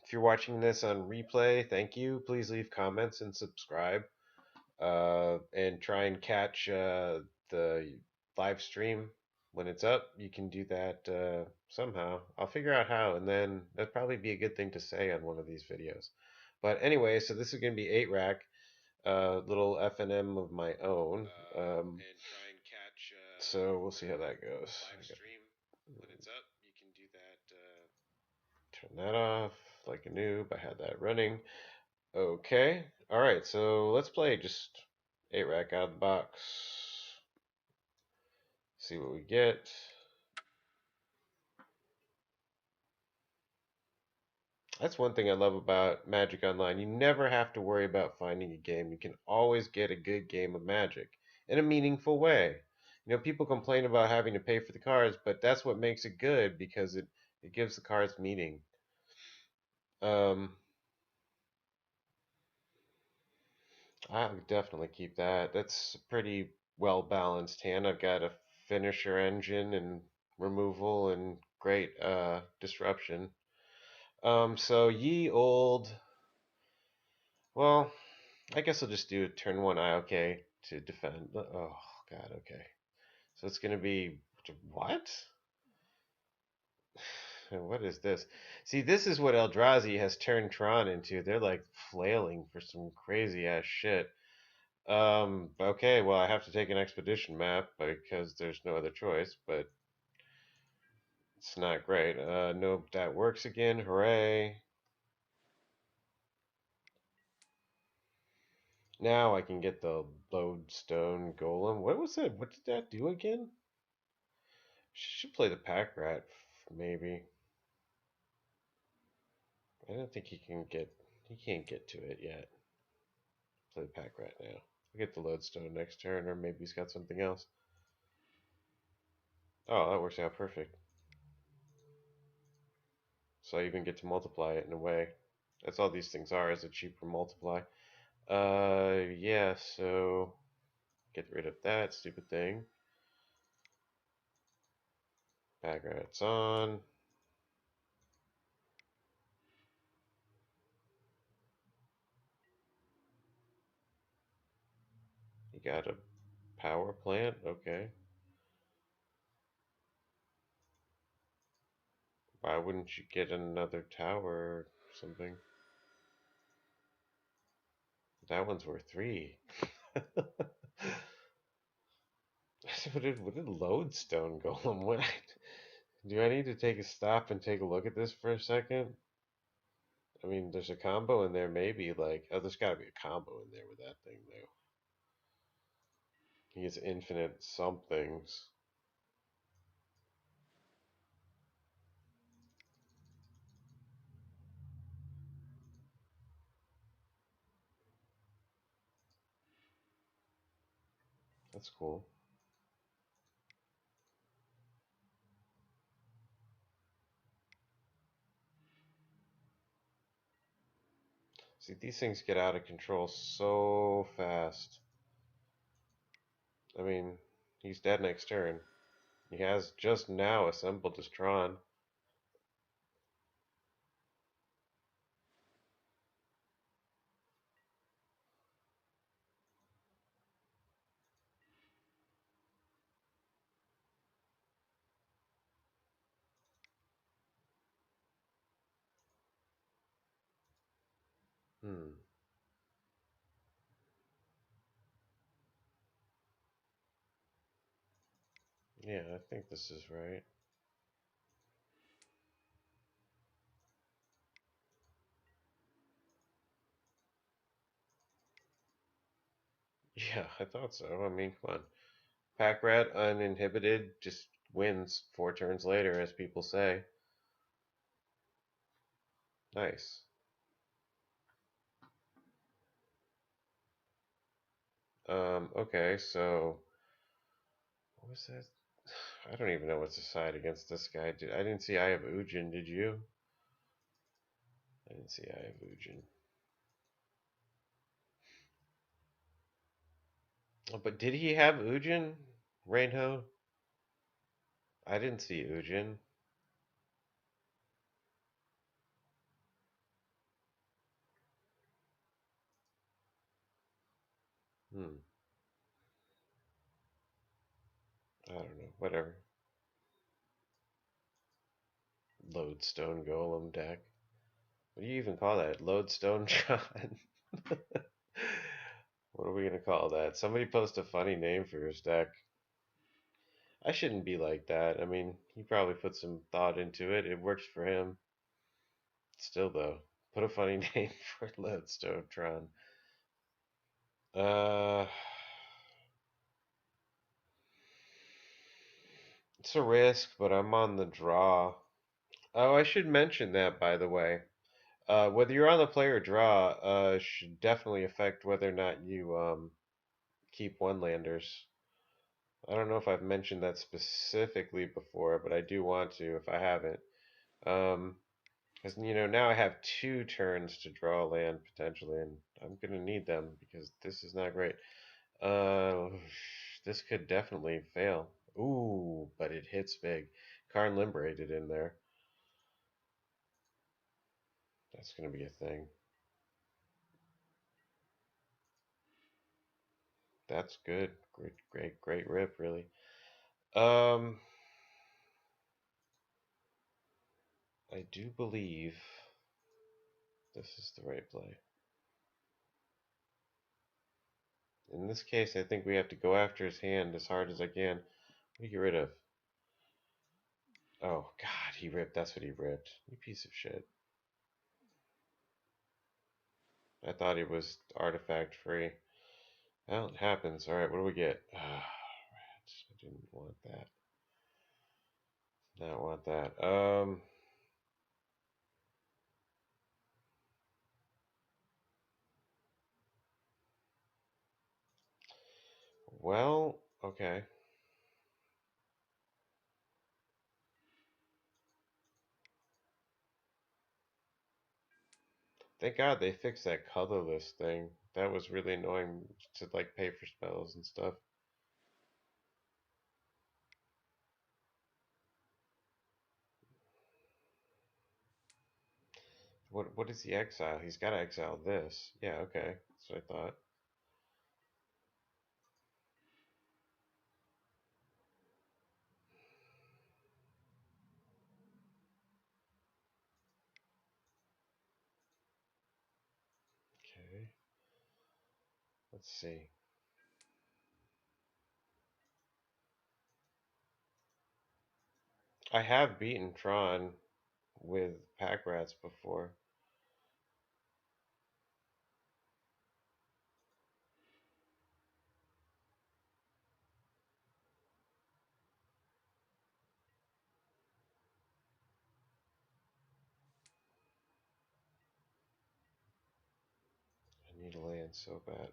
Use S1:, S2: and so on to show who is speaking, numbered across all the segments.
S1: If you're watching this on replay, thank you. Please leave comments and subscribe. And try and catch the live stream when it's up. You can do that somehow. I'll figure out how, and then that'd probably be a good thing to say on one of these videos. But anyway, so this is going to be 8-rack, little FNM of my own. And try and catch. So we'll see how that goes. Live stream when it's up. You can do that. Turn that off like a noob. I had that running. Okay. All right. So let's play just 8-rack out of the box. See what we get. That's one thing I love about Magic Online. You never have to worry about finding a game. You can always get a good game of Magic in a meaningful way. You know, people complain about having to pay for the cards, but that's what makes it good because it gives the cards meaning. Um, I would definitely keep that. That's a pretty well balanced hand. I've got a finisher engine and removal and great disruption. So ye old. Well, I guess I'll just do a turn one IOK to defend. Oh God, okay. So it's gonna be what? What is this? See, this is what Eldrazi has turned Tron into. They're like flailing for some crazy ass shit. Okay, well, I have to take an expedition map because there's no other choice, but it's not great. Nope, that works again. Hooray. Now I can get the Lodestone Golem. What was it? What did that do again? Should play the Pack Rat, maybe. I don't think he can't get to it yet. Play the Pack Rat now. I'll get the Lodestone next turn, or maybe he's got something else. Oh, that works out perfect. So I even get to multiply it in a way. That's all these things are, is a cheaper multiply. Yeah, so get rid of that stupid thing. Pack Rat's on. You got a power plant? Okay. Why wouldn't you get another tower or something? That one's worth 3. What did Lodestone Golem? Do I need to take a stop and take a look at this for a second? I mean, there's a combo in there, maybe like there's got to be a combo in there with that thing though. He has infinite somethings. That's cool. See, these things get out of control so fast. I mean, he's dead next turn. He has just now assembled his Tron. Hmm. Yeah, I think this is right. Yeah, I thought so. I mean, come on. Pack Rat uninhibited just wins 4 turns later, as people say. Nice. Okay, so what was that? I don't even know what's to side against this guy. I didn't see Eye of Ujin, did you? I didn't see Eye of Ujin. Oh, but did he have Ujin? Rainho? I didn't see Ujin. Hmm. I don't know. Whatever. Lodestone Golem deck. What do you even call that? Lodestone John? What are we gonna call that? Somebody post a funny name for his deck. I shouldn't be like that. I mean, he probably put some thought into it. It works for him. Still though, put a funny name for Lodestone Tron. Uh, it's a risk, but I'm on the draw. Oh, I should mention that, by the way. Whether you're on the play or draw, should definitely affect whether or not you keep one landers. I don't know if I've mentioned that specifically before, but I do want to if I haven't. Because now I have 2 turns to draw a land potentially, and I'm gonna need them because this is not great. Uh, this could definitely fail. Ooh, but it hits big. Karn Liberated in there. That's gonna be a thing. That's good. Great, great, great rip, really. Um, I do believe this is the right play. In this case, I think we have to go after his hand as hard as I can. What do you get rid of? Oh, God, he ripped. That's what he ripped. You piece of shit. I thought he was artifact free. Well, it happens. Alright, what do we get? Rats. I didn't want that. Not want that. Well, okay. Thank God they fixed that colorless thing. That was really annoying to like pay for spells and stuff. What is the exile? He's got to exile this. Yeah, okay. That's what I thought. Okay. Let's see. I have beaten Tron with pack rats before. I need a land so bad.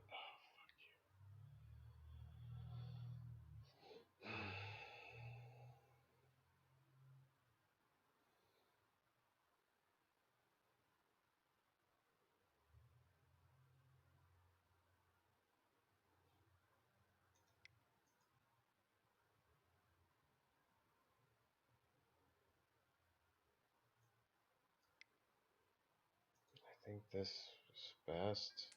S1: I think this is best.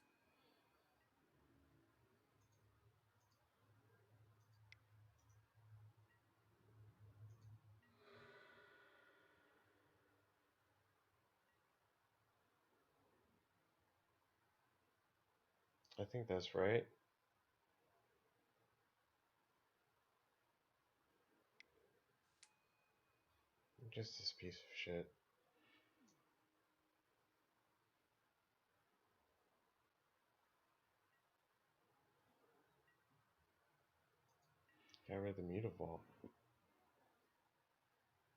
S1: I think that's right. Just this piece of shit. Got rid of the Mutavault.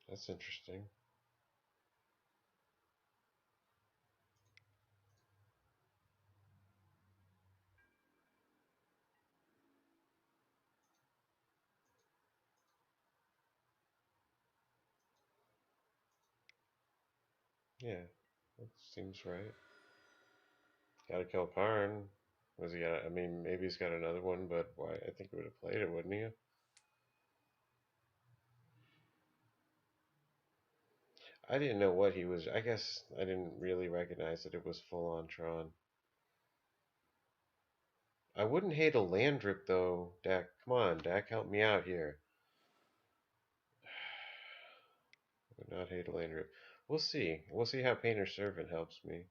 S1: That's interesting. Yeah, that seems right. Gotta kill Karn. Was he got? I mean, maybe he's got another one, but why? I think he would have played it, wouldn't he? I didn't know what he was. I guess I didn't really recognize that it was full on Tron. I wouldn't hate a land drip though, Dak. Come on, Dak, help me out here. I would not hate a land drip. We'll see. We'll see how Painter Servant helps me.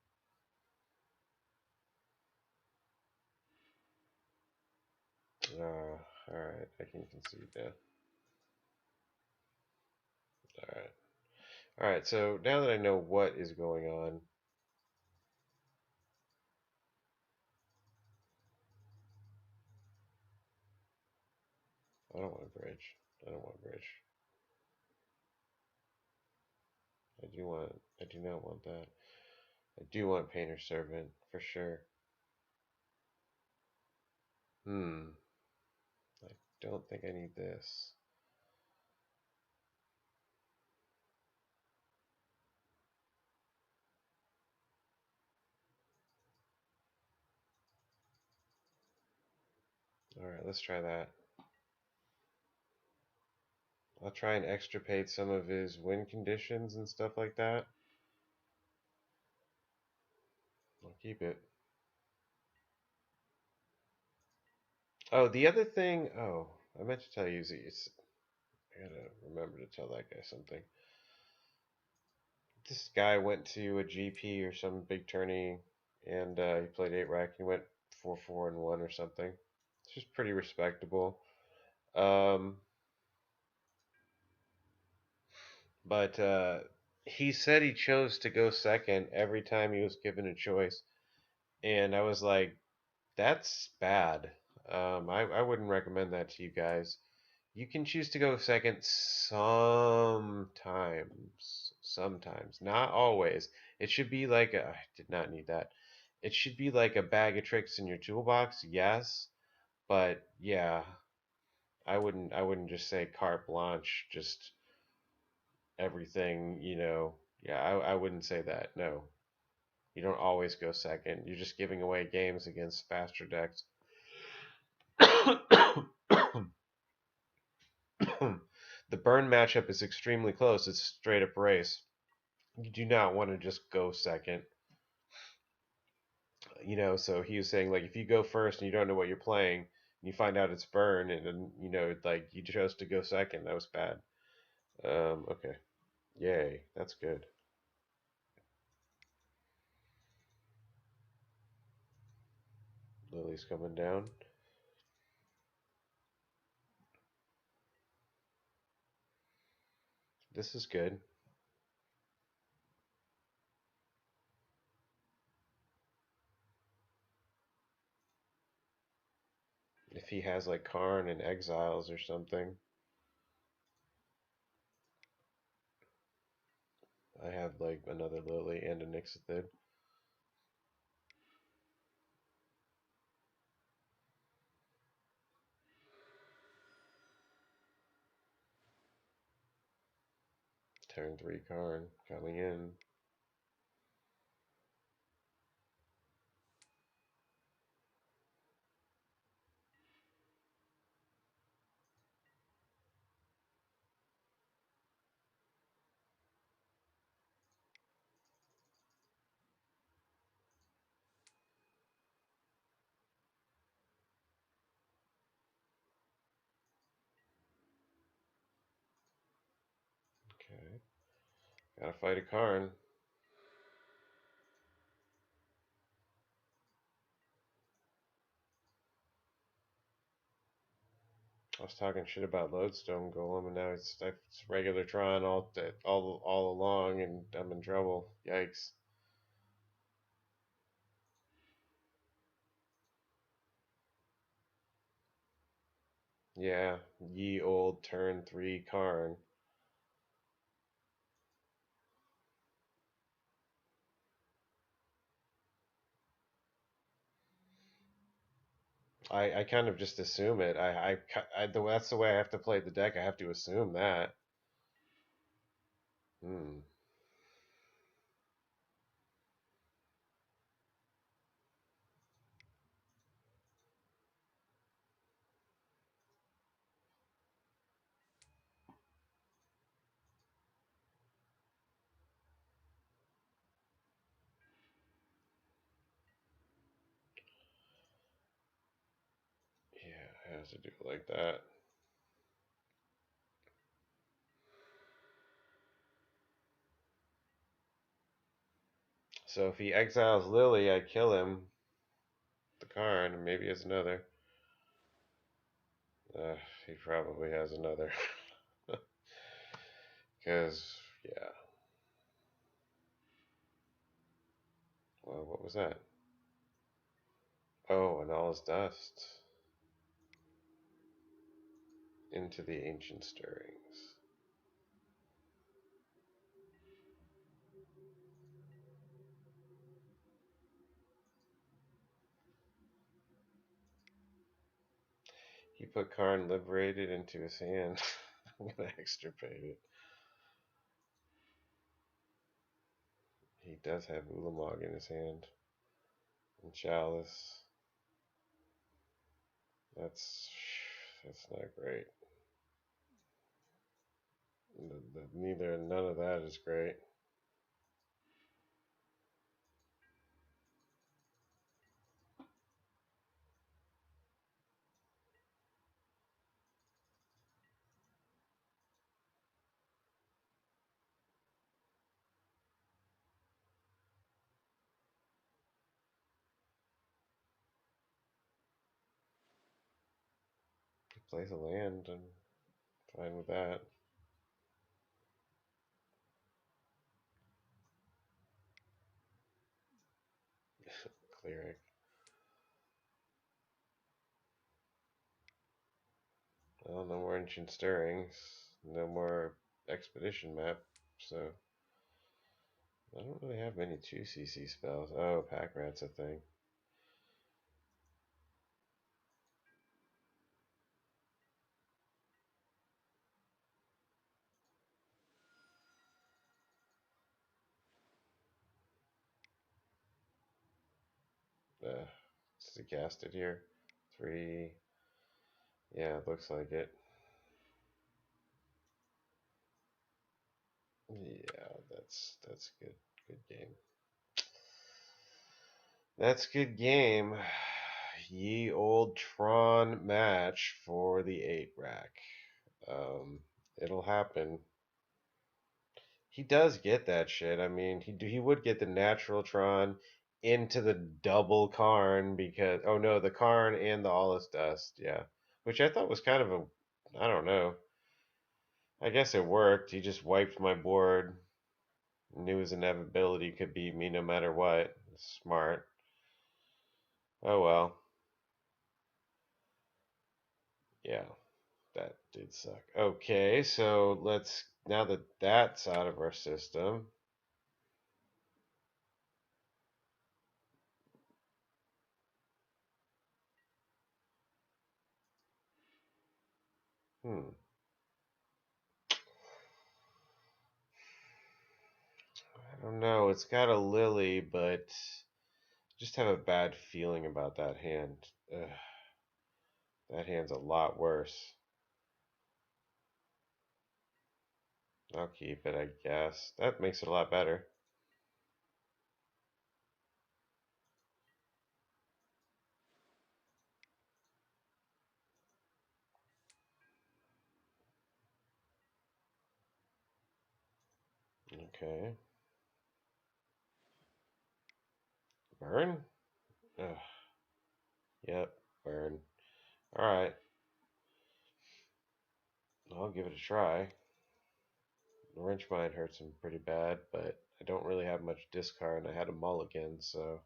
S1: Alright, I can concede that. Alright. Alright, so now that I know what is going on, I don't want a bridge. I don't want a bridge. I do not want that. I do want Painter Servant, for sure. I don't think I need this. Alright, let's try that. I'll try and extirpate some of his win conditions and stuff like that. I'll keep it. Oh, the other thing. Oh, I meant to tell you. I gotta remember to tell that guy something. This guy went to a GP or some big tourney, and he played 8 rack. He went 4-4-1 or something. It's just pretty respectable. Um, but he said he chose to go second every time he was given a choice, and I was like, that's bad. I wouldn't recommend that to you guys. You can choose to go second sometimes. Sometimes. Not always. It should be like I did not need that. It should be like a bag of tricks in your toolbox, yes. But yeah, I wouldn't just say carte blanche, just everything, Yeah, I wouldn't say that. No. You don't always go second. You're just giving away games against faster decks. The burn matchup is extremely close. It's straight up race. You do not want to just go second. So he was saying, like, if you go first and you don't know what you're playing, and you find out it's burn, and then, like, you chose to go second, that was bad. Okay. Yay. That's good. Lily's coming down. This is good. If he has, like, Karn and Exiles or something. I have, like, another Lily and a Nixithid. Turn 3 Karn coming in. Okay. Gotta fight a Karn. I was talking shit about Lodestone Golem, and now it's regular Tron all along, and I'm in trouble. Yikes! Yeah, ye old turn 3 Karn. I kind of just assume it. That's the way I have to play the deck. I have to assume that. Hmm. has to do it like that. So if he exiles Lily, I kill him. The Karn, and maybe he has another. He probably has another. Because, yeah. Well, what was that? Oh, and all is dust. Into the ancient stirrings. He put Karn liberated into his hand. I'm gonna extirpate it. He does have Ulamog in his hand. And Chalice. That's not great. None of that is great. He plays a land, and fine with that. Cleric. Well, no more ancient stirrings. No more expedition map. So I don't really have many 2CC spells. Oh, Pack Rat's a thing. Does he cast it here? 3. Yeah, it looks like it. Yeah, that's good. Good game. That's good game. Ye old Tron match for the 8 rack. Um, it'll happen. He does get that shit. I mean, he would get the natural Tron into the double Karn because oh no, the Karn and the Allus Dust, yeah, which I thought was kind of a I don't know. I guess it worked. He just wiped my board. Knew his inevitability could beat me no matter what. Smart. Oh well. Yeah, that did suck. Okay, so let's now that that's out of our system. Hmm. I don't know. It's got a Lily, but just have a bad feeling about that hand. Ugh, that hand's a lot worse. I'll keep it, I guess. That makes it a lot better. Okay. Burn? Ugh. Yep, burn. Alright, I'll give it a try. The wrench mine hurts him pretty bad, but I don't really have much discard, and I had a mulligan, so.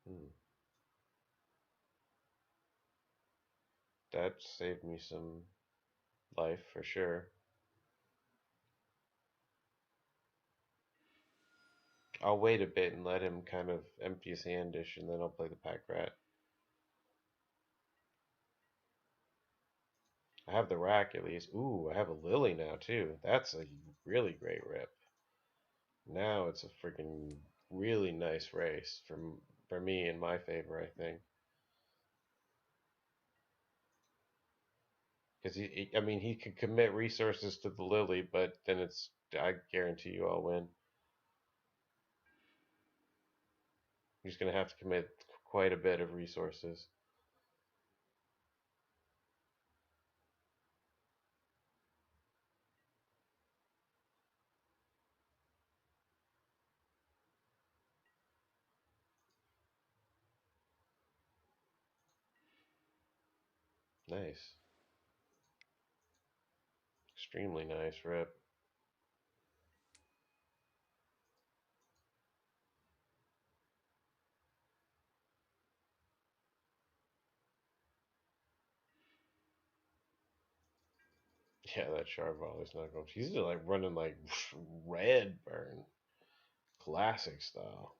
S1: Hmm. That saved me some life for sure. I'll wait a bit and let him kind of empty his hand dish, and then I'll play the Pack Rat. I have the rack at least. Ooh, I have a Lily now too. That's a really great rip. Now it's a freaking really nice race for me in my favor, I think. Because I mean, he could commit resources to the Lily, but then it's I guarantee you I'll win. He's gonna have to commit quite a bit of resources. Nice. Extremely nice, Rip. Yeah, that Char-Volley's not going. He's like running like red burn, classic style.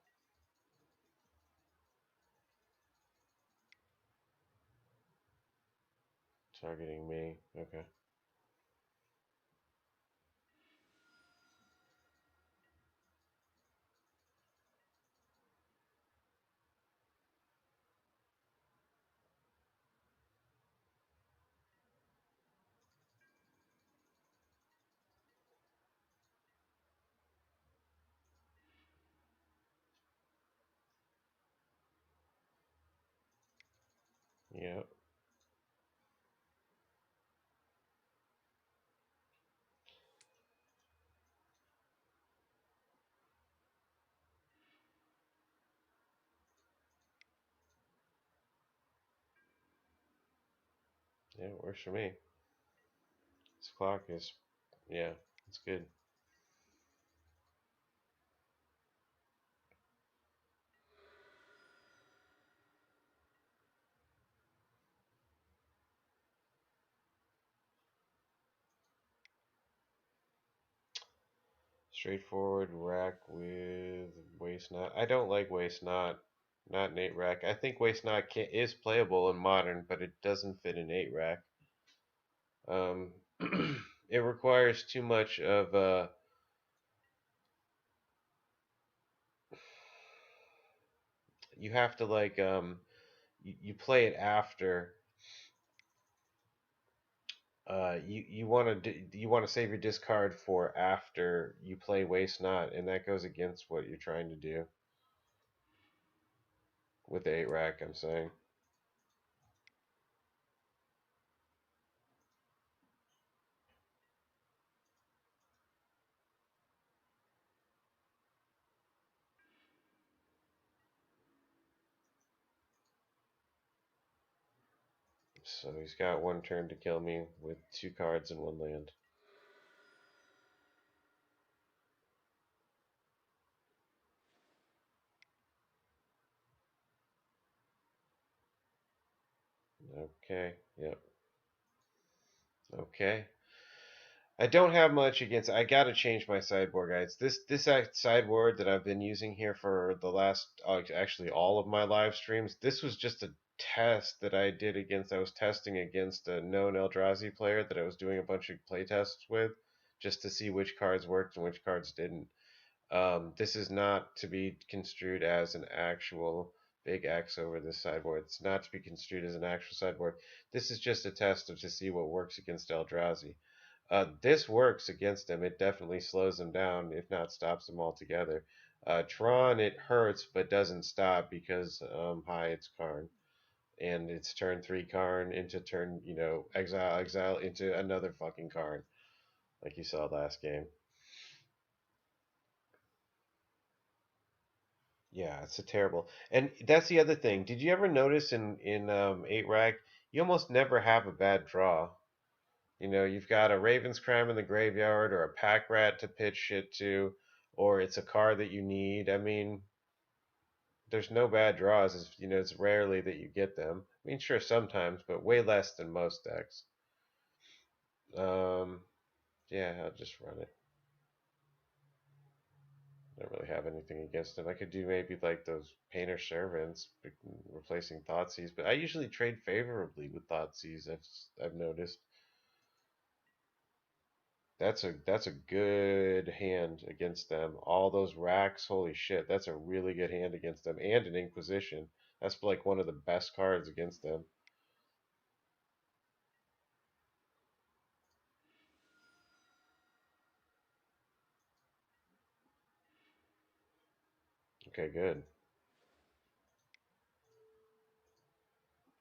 S1: Targeting me. Okay. Yeah. Yeah, it works for me. This clock is, yeah, it's good. Straightforward rack with waste not. I don't like waste not an 8 rack. I think waste not is playable in modern, but it doesn't fit an 8 rack. Um, it requires too much of you have to like you play it after you want to save your discard for after you play waste not, and that goes against what you're trying to do with the 8 rack, I'm saying. So he's got one turn to kill me with 2 cards and 1 land. Okay, yep. Okay. I don't have much against. I gotta change my sideboard, guys. This sideboard that I've been using here for the last actually all of my live streams. This was just a test that I did against. I was testing against a known Eldrazi player that I was doing a bunch of play tests with, just to see which cards worked and which cards didn't. This is not to be construed as an actual big X over this sideboard. It's not to be construed as an actual sideboard. This is just a test to see what works against Eldrazi. This works against him. It definitely slows him down, if not stops him altogether. Tron, it hurts, but doesn't stop because, hi, it's Karn. And it's turn 3 Karn into turn, exile into another fucking Karn, like you saw last game. Yeah, it's a terrible. And that's the other thing. Did you ever notice in 8 rack, you almost never have a bad draw. You've got a Raven's Crime in the graveyard or a Pack Rat to pitch shit to, or it's a card that you need. I mean, there's no bad draws. It's rarely that you get them. I mean, sure, sometimes, but way less than most decks. Um, yeah, I'll just run it. I don't really have anything against him. I could do maybe like those Painter Servants, replacing Thoughtseize, but I usually trade favorably with Thoughtseize. I've noticed. That's a good hand against them. All those racks, holy shit, that's a really good hand against them. And an Inquisition. That's like one of the best cards against them. Okay, good.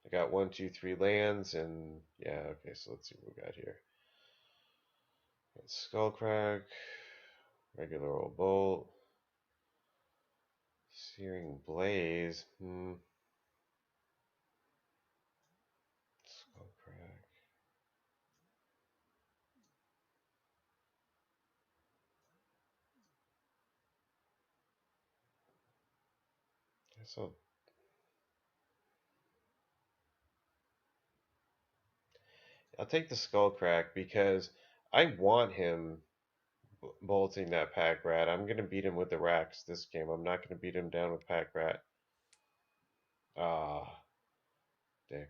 S1: I got 1, 2, 3 lands, and yeah, okay, so let's see what we got here. Skullcrack, regular old bolt, Searing Blaze. Skullcrack. So I'll take the Skullcrack because I want him bolting that Pack Rat. I'm gonna beat him with the racks this game. I'm not gonna beat him down with Pack Rat. Ah, dick.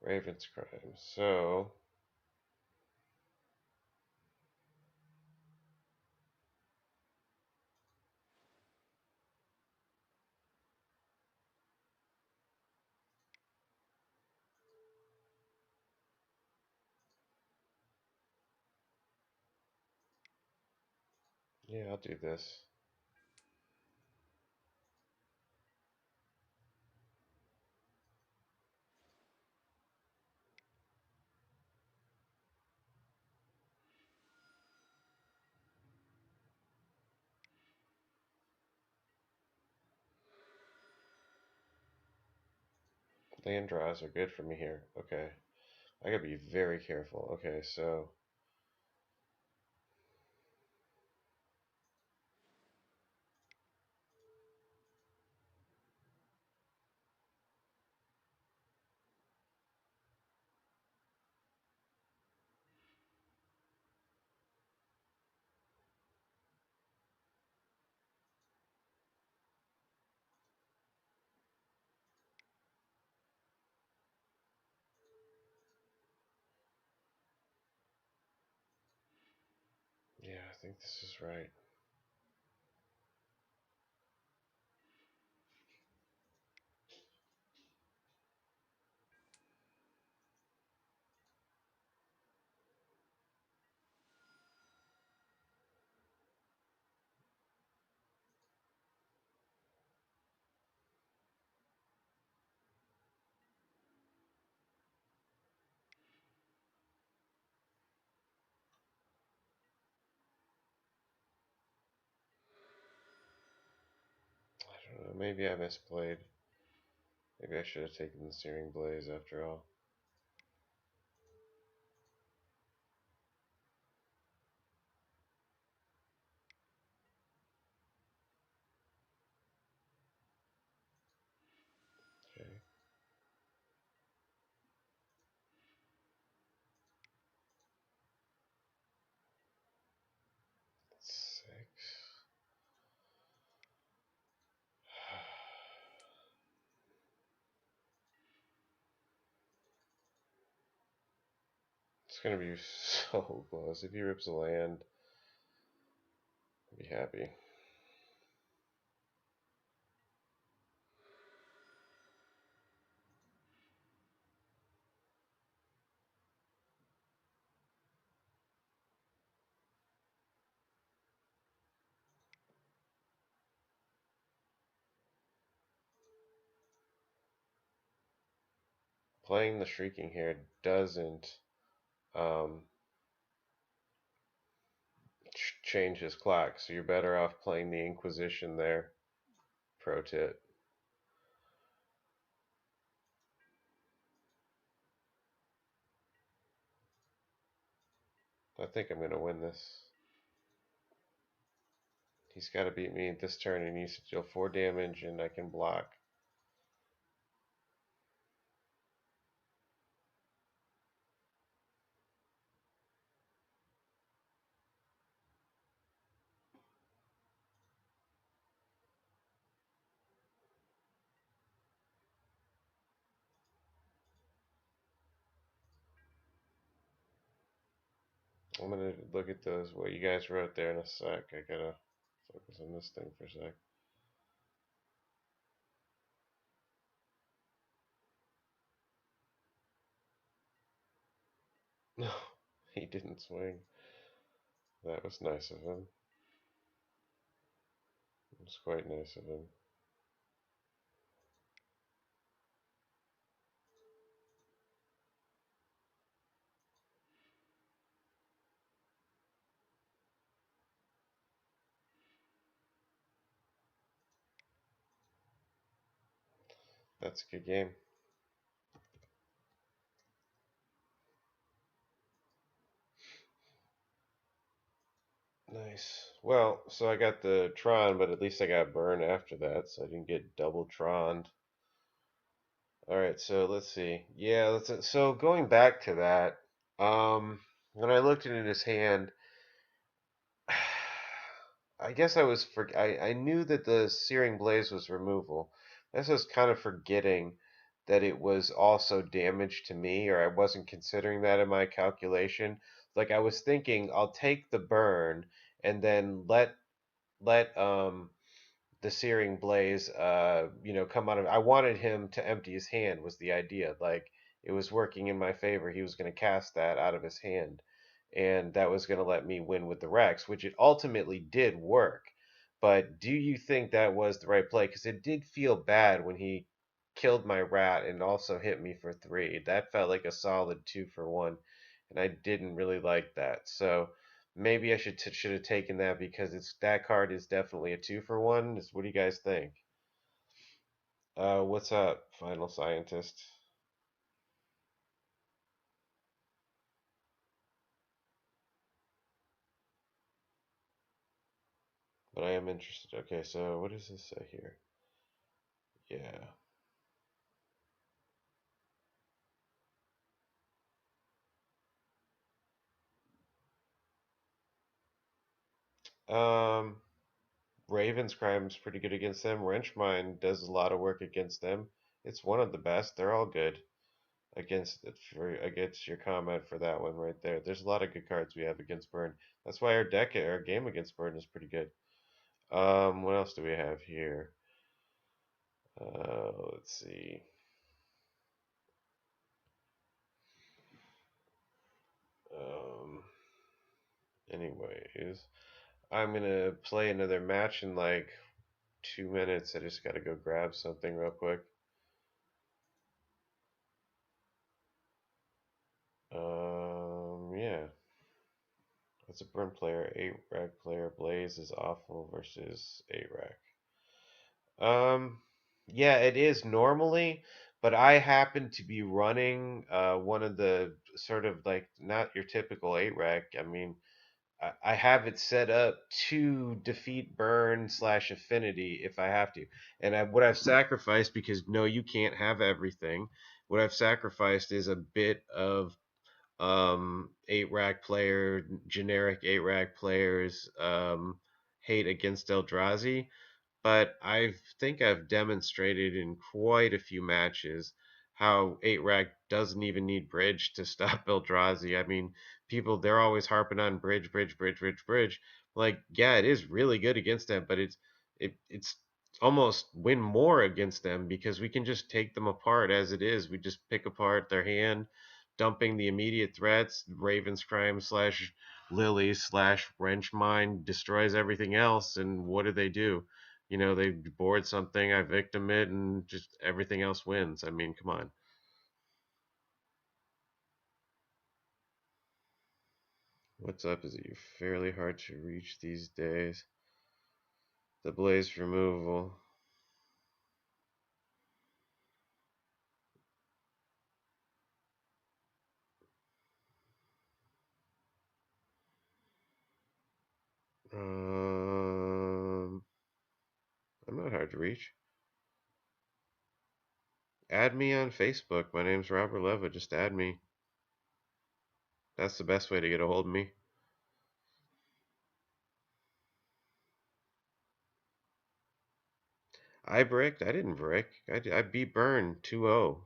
S1: Raven's Crime. So yeah, I'll do this. Land draws are good for me here. Okay. I gotta be very careful. Okay, so yeah, I think this is right. I don't know. Maybe I misplayed. Maybe I should have taken the Searing Blaze after all. Okay. 6. It's gonna be so close. If he rips a land, I'll be happy. Playing the Shrieking here doesn't um, change his clock, so you're better off playing the Inquisition there. Pro tip. I think I'm gonna win this. He's got to beat me this turn. He needs to deal 4 damage, and I can block. I'm gonna look at those what you guys wrote there in a sec. I gotta Focus on this thing for a sec. No, he didn't swing. That was nice of him. It was quite nice of him. That's a good game. Nice. Well, so I got the Tron, but at least I got burn after that, so I didn't get double Troned. All right, so let's see. Yeah, so going back to that, when I looked into his hand, I guess I knew that the Searing Blaze was removal. I guess I was kind of forgetting that it was also damage to me, or I wasn't considering that in my calculation. Like I was thinking, I'll take the burn and then let the Searing Blaze come out of. I wanted him to empty his hand was the idea. Like it was working in my favor. He was going to cast that out of his hand, and that was going to let me win with the Rex, which it ultimately did work. But do you think that was the right play? Because it did feel bad when he killed my rat and also hit me for 3. That felt like a solid 2-for-1, and I didn't really like that. So maybe I should have taken that because it's that card is definitely a 2-for-1. What do you guys think? What's up, Final Scientist? But I am interested. Okay, so what does this say here? Yeah. Um, Raven's Crime's pretty good against them. Wrenchmine does a lot of work against them. It's one of the best. They're all good against your comment for that one right there. There's a lot of good cards we have against Burn. That's why our game against Burn is pretty good. What else do we have here? Let's see. Um, anyways, I'm gonna play another match in like 2 minutes. I just gotta go grab something real quick. Yeah. That's a burn player. 8 rack player. Blaze is awful versus 8 rack. Um, yeah, it is normally, but I happen to be running one of the sort of like not your typical 8 rack. I mean, I have it set up to defeat burn slash affinity if I have to. And what I've sacrificed, because no, you can't have everything. What I've sacrificed is a bit of 8 rack player, generic 8 rack players hate against Eldrazi, but I think I've demonstrated in quite a few matches how 8 rack doesn't even need bridge to stop Eldrazi. I mean, people they're always harping on bridge, bridge, bridge, bridge, bridge. Like, yeah, it is really good against them, but it's almost win more against them because we can just take them apart as it is. We just pick apart their hand, dumping the immediate threats. Raven's Crime slash Lily slash Wrenchmine destroys everything else, and what do? They board something, I victim it, and just everything else wins. I mean, come on. What's up? Is it fairly hard to reach these days? The blaze removal. Um, I'm not hard to reach. Add me on Facebook. My name's Robert Leva. Just add me. That's the best way to get a hold of me. I bricked. I didn't brick. I beat Burn 2-0.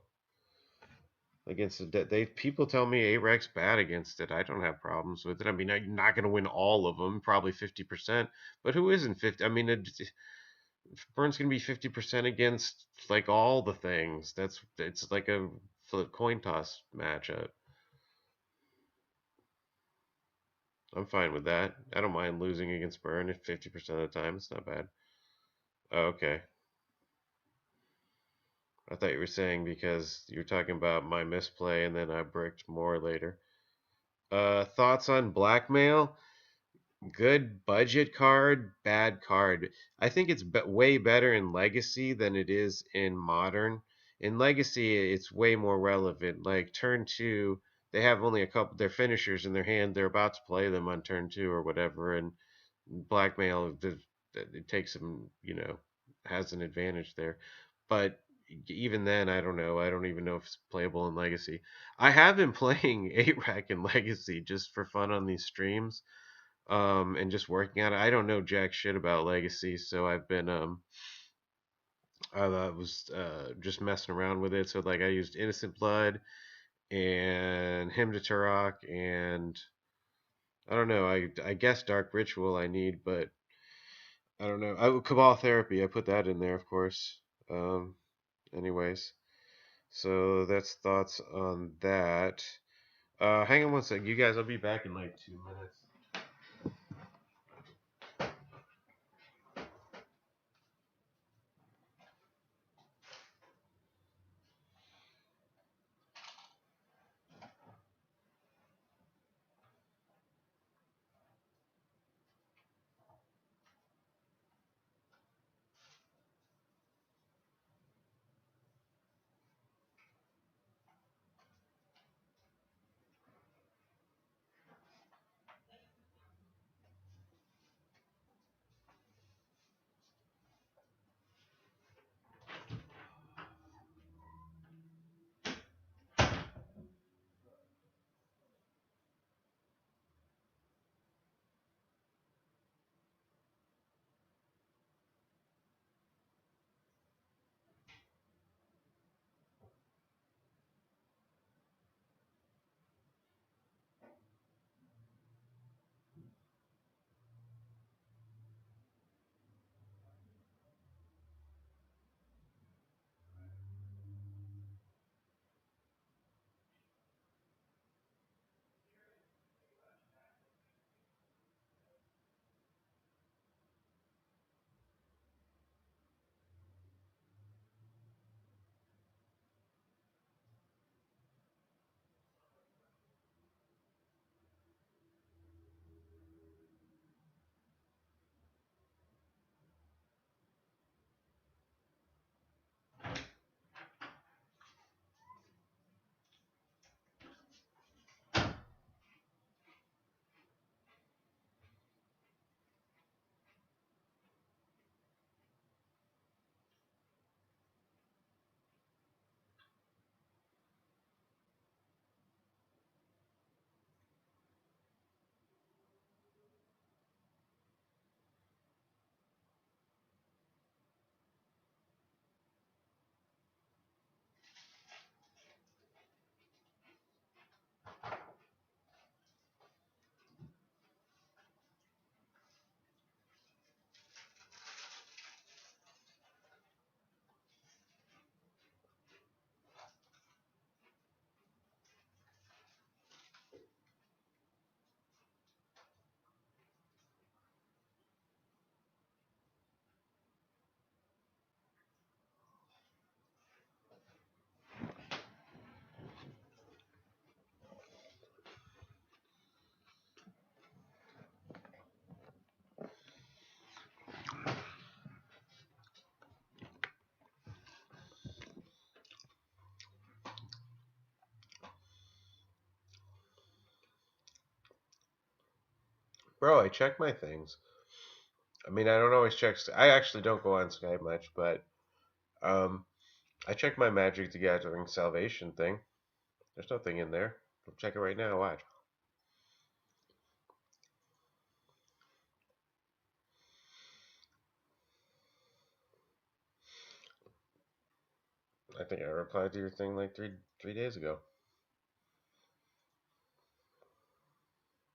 S1: against the people tell me A-Rec's bad against it. I don't have problems with it. I mean, I'm not going to win all of them, probably 50%, but who isn't 50? I mean, Burns going to be 50% against like all the things. It's like a flip coin toss matchup. I'm fine with that. I don't mind losing against Burn if 50% of the time. It's not bad. Oh, okay. I thought you were saying because you're talking about my misplay and then I bricked more later. Thoughts on blackmail? Good budget card, bad card. I think it's way better in Legacy than it is in Modern. In Legacy, it's way more relevant. Like turn two, they have only a couple their finishers in their hand. They're about to play them on turn two or whatever, and blackmail it takes them, has an advantage there. But even then, I don't know. I don't even know if it's playable in Legacy. I have been playing 8-Rack in Legacy just for fun on these streams, and just working on it. I don't know jack shit about Legacy, so I've been I was just messing around with it. So like I used Innocent Blood and Hymn to Turok, and I don't know. I guess Dark Ritual I need, but I don't know. Cabal Therapy, I put that in there, of course. Um, anyways, so that's thoughts on that. Hang on one sec, you guys. I'll be back in like 2 minutes. Bro, I check my things. I mean, I don't always check. I actually don't go on Skype much, but um, I check my Magic the Gathering Salvation thing. There's nothing in there. I'll check it right now. Watch. I think I replied to your thing like three days ago.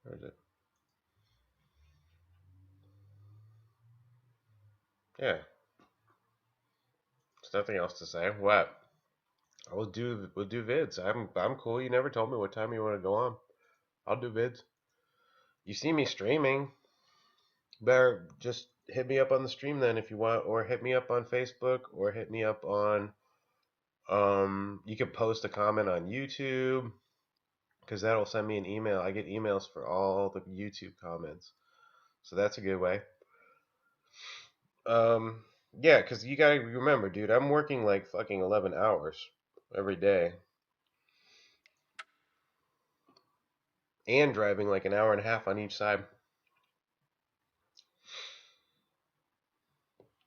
S1: Or is it? Yeah. There's nothing else to say. What? We'll do vids. I'm cool. You never told me what time you want to go on. I'll do vids. You see me streaming. Better just hit me up on the stream then if you want, or hit me up on Facebook, or hit me up on you can post a comment on YouTube because that'll send me an email. I get emails for all the YouTube comments, so that's a good way. Um, yeah, because you gotta remember, dude, I'm working like fucking 11 hours every day and driving like an hour and a half on each side.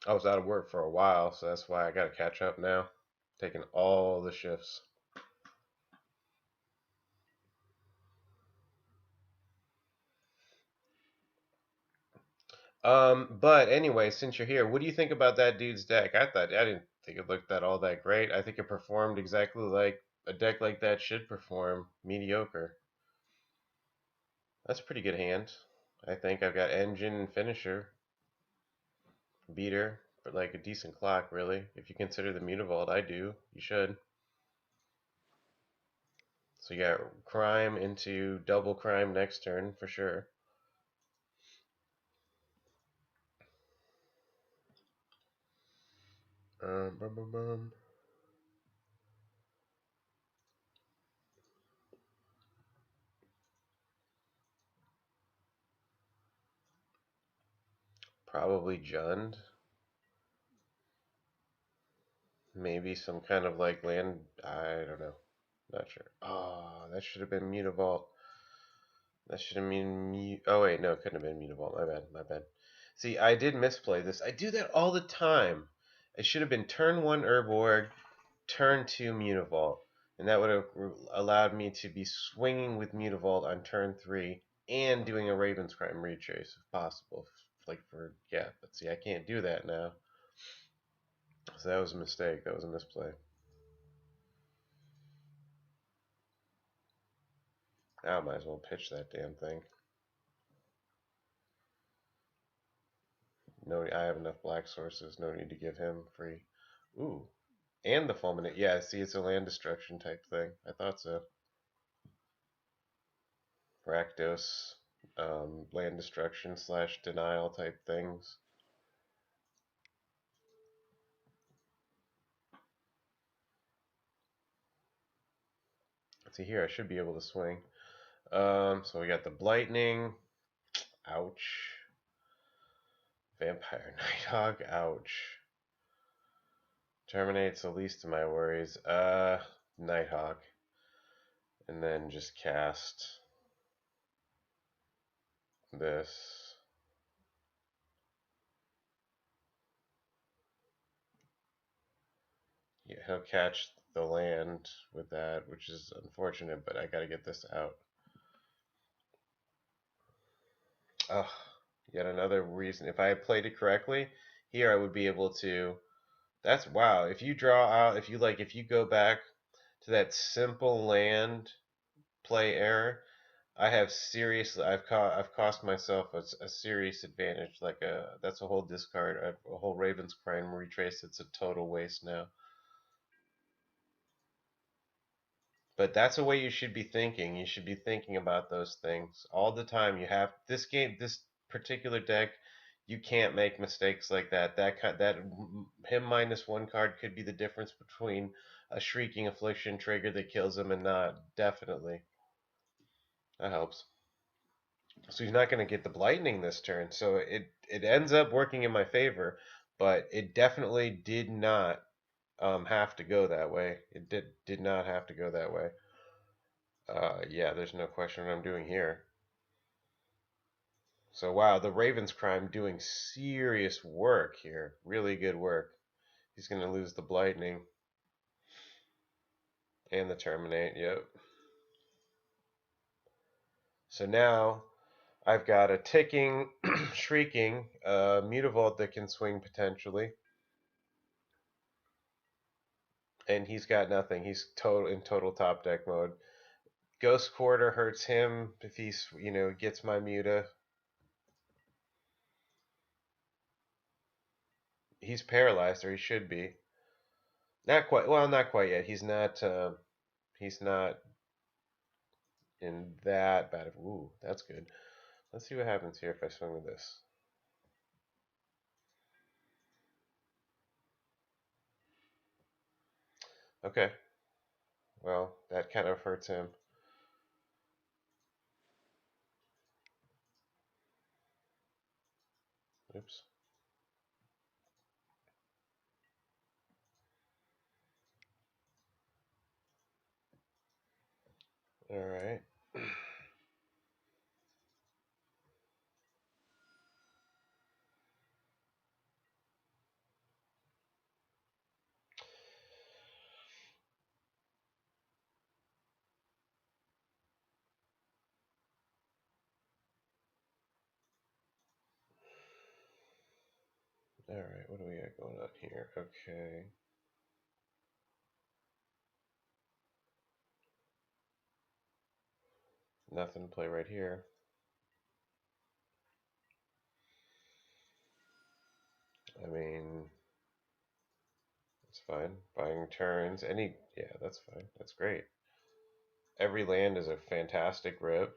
S1: I was out of work for a while, so that's why I gotta catch up now, taking all the shifts. But anyway, since you're here, what do you think about that dude's deck? I didn't think it looked that all that great. I think it performed exactly like a deck like that should perform, mediocre. That's a pretty good hand. I think I've got engine and finisher, beater, but like a decent clock, really. If you consider the Mutavault, I do. You should. So you got crime into double crime next turn for sure. Bum, bum, bum. Probably Jund. Maybe some kind of like land. I don't know. Not sure. Oh, that should have been Mutavault. That should have been Oh wait, no, it couldn't have been Mutavault. My bad. My bad. See, I did misplay this. I do that all the time. It should have been turn 1 Urborg, turn 2 Mutavault, and that would have allowed me to be swinging with Mutavault on turn 3 and doing a Raven's Crime Retrace if possible. Like for yeah, but see, I can't do that now. So that was a mistake. That was a misplay. Now I might as well pitch that damn thing. No, I have enough black sources. No need to give him free. Ooh, and the fulminate. Yeah, see, it's a land destruction type thing. I thought so. Rakdos, land destruction / denial type things. Let's see here. I should be able to swing. So we got the Blightning. Ouch. Vampire Nighthawk. Ouch. Terminates the least of my worries. Nighthawk. And then just cast this. Yeah, he'll catch the land with that, which is unfortunate, but I gotta get this out. Ugh, yet another reason. If I had played it correctly, here I would be able to. That's wow. If you draw out, if you go back to that simple land play error, I've cost myself a serious advantage. That's a whole discard, a whole Raven's Crime Retrace. It's a total waste now. But that's the way you should be thinking. You should be thinking about those things all the time. You have this particular deck. You can't make mistakes like that. That him -1 card could be the difference between a Shrieking Affliction trigger that kills him and not. Definitely, that helps. So he's not going to get the Blightning this turn. So it ends up working in my favor, but it definitely did not have to go that way. It did not have to go that way. Yeah, there's no question what I'm doing here. So wow, the Ravens Crime doing serious work here. Really good work. He's going to lose the Blightning and the Terminate. Yep. So now I've got a ticking, shrieking, Mutavault that can swing potentially. And he's got nothing. He's in total top deck mode. Ghost Quarter hurts him if he's, gets my Muta. He's paralyzed, or he should be. Not quite. Well, not quite yet. He's not. He's not in that bad of. Ooh, that's good. Let's see what happens here if I swing with this. Okay. Well, that kind of hurts him. Oops. All right. All right. What do we got going on here? Okay. Nothing to play right here. I mean, it's fine. Buying turns. Yeah, that's fine. That's great. Every land is a fantastic rip.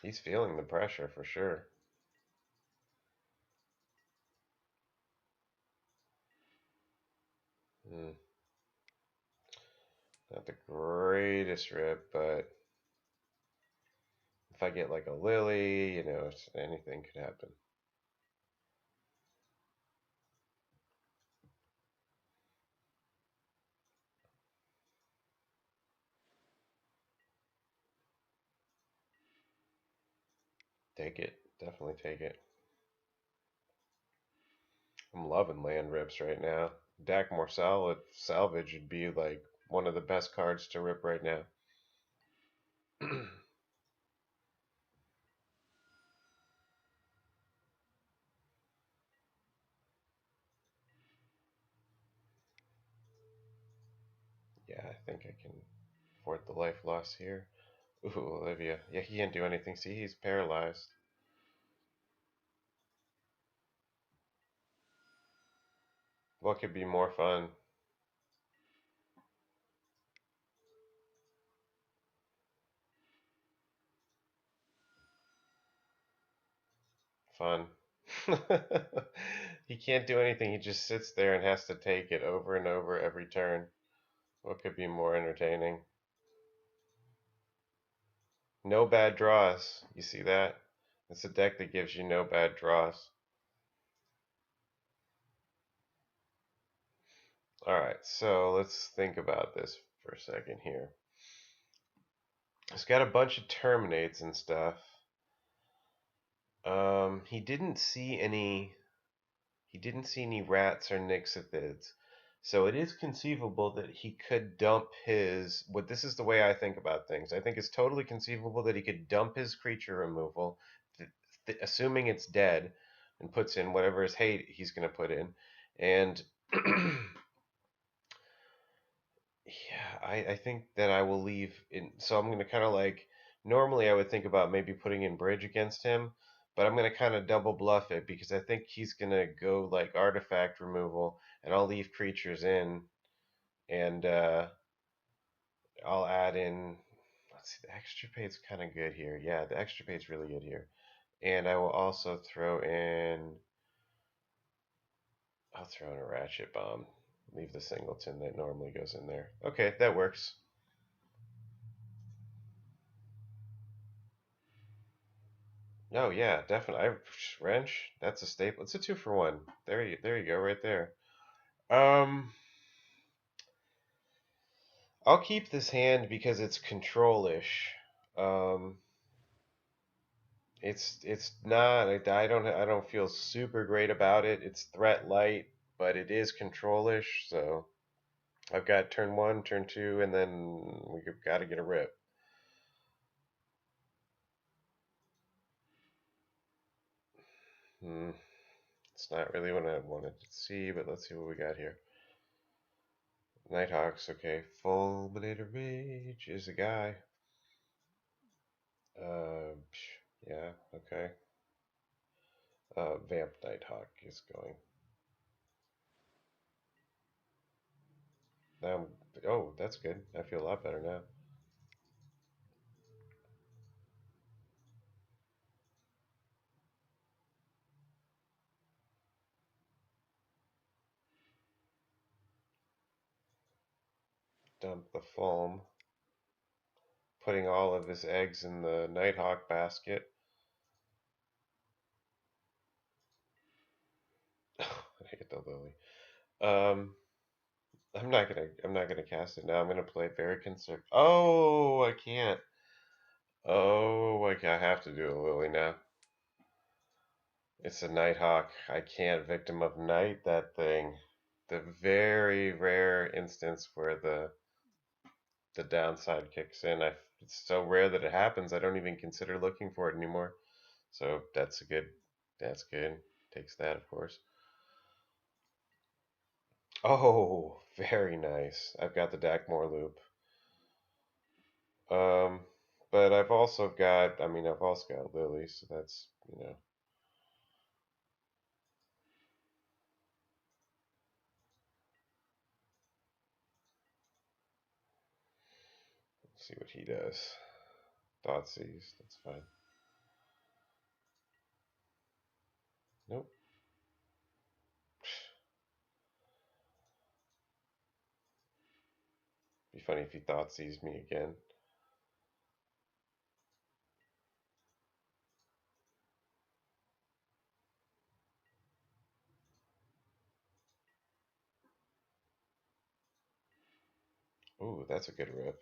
S1: He's feeling the pressure for sure. Hmm. Not the greatest rip, but if I get like a Lily, anything could happen. Take it. Definitely take it. I'm loving land rips right now. Dak Salvage would be like one of the best cards to rip right now. Yeah, I think I can afford the life loss here. Ooh, Olivia. Yeah, he can't do anything. See, he's paralyzed. What could be more fun? Fun. He can't do anything. He just sits there and has to take it over and over every turn. What could be more entertaining? No bad draws. You see that? It's a deck that gives you no bad draws. Alright, so let's think about this for a second here. It's got a bunch of terminates and stuff. He didn't see any rats or nixithids. So it is conceivable that he could dump his. This is the way I think about things. I think it's totally conceivable that he could dump his creature removal, assuming it's dead, and puts in whatever his hate he's going to put in. And yeah, I think that I will leave in. So I'm going to kind of like. Normally, I would think about maybe putting in bridge against him, but I'm going to kind of double bluff it because I think he's going to go like artifact removal, and I'll leave creatures in, and I'll add in. Let's see, the extirpate's kind of good here. Yeah, the extirpate's really good here, and I will also throw in. I'll throw in a ratchet bomb. Leave the singleton that normally goes in there. Okay, that works. Oh yeah, definitely. Wrench. That's a staple. It's a 2-for-1. There you go, right there. Um, I'll keep this hand because it's control-ish. Um, it's not. I don't feel super great about it. It's threat light, but it is control-ish. So I've got turn 1, turn 2, and then we've got to get a rip. It's not really what I wanted to see, but let's see what we got here. Nighthawks, okay. Fulminator Rage is a guy. Yeah, okay. Vamp Nighthawk is going. Now, oh, that's good. I feel a lot better now. Dump the foam. Putting all of his eggs in the Nighthawk basket. I get the lily. Um, I'm not gonna cast it now. I'm gonna play very conservative. Oh, I can't. Oh, I have to do a lily now. It's a Nighthawk. I can't Victim of Night that thing. The very rare instance where the downside kicks in. It's so rare that it happens. I don't even consider looking for it anymore. So that's a good. That's good. Takes that, of course. Oh, very nice. I've got the Dakmor loop. Um, but I've also got. I mean, I've also got Lily, so that's Let's see what he does. Thoughtseize. That's fine. Nope. Be funny if he Thoughtseize me again. Ooh, that's a good rip.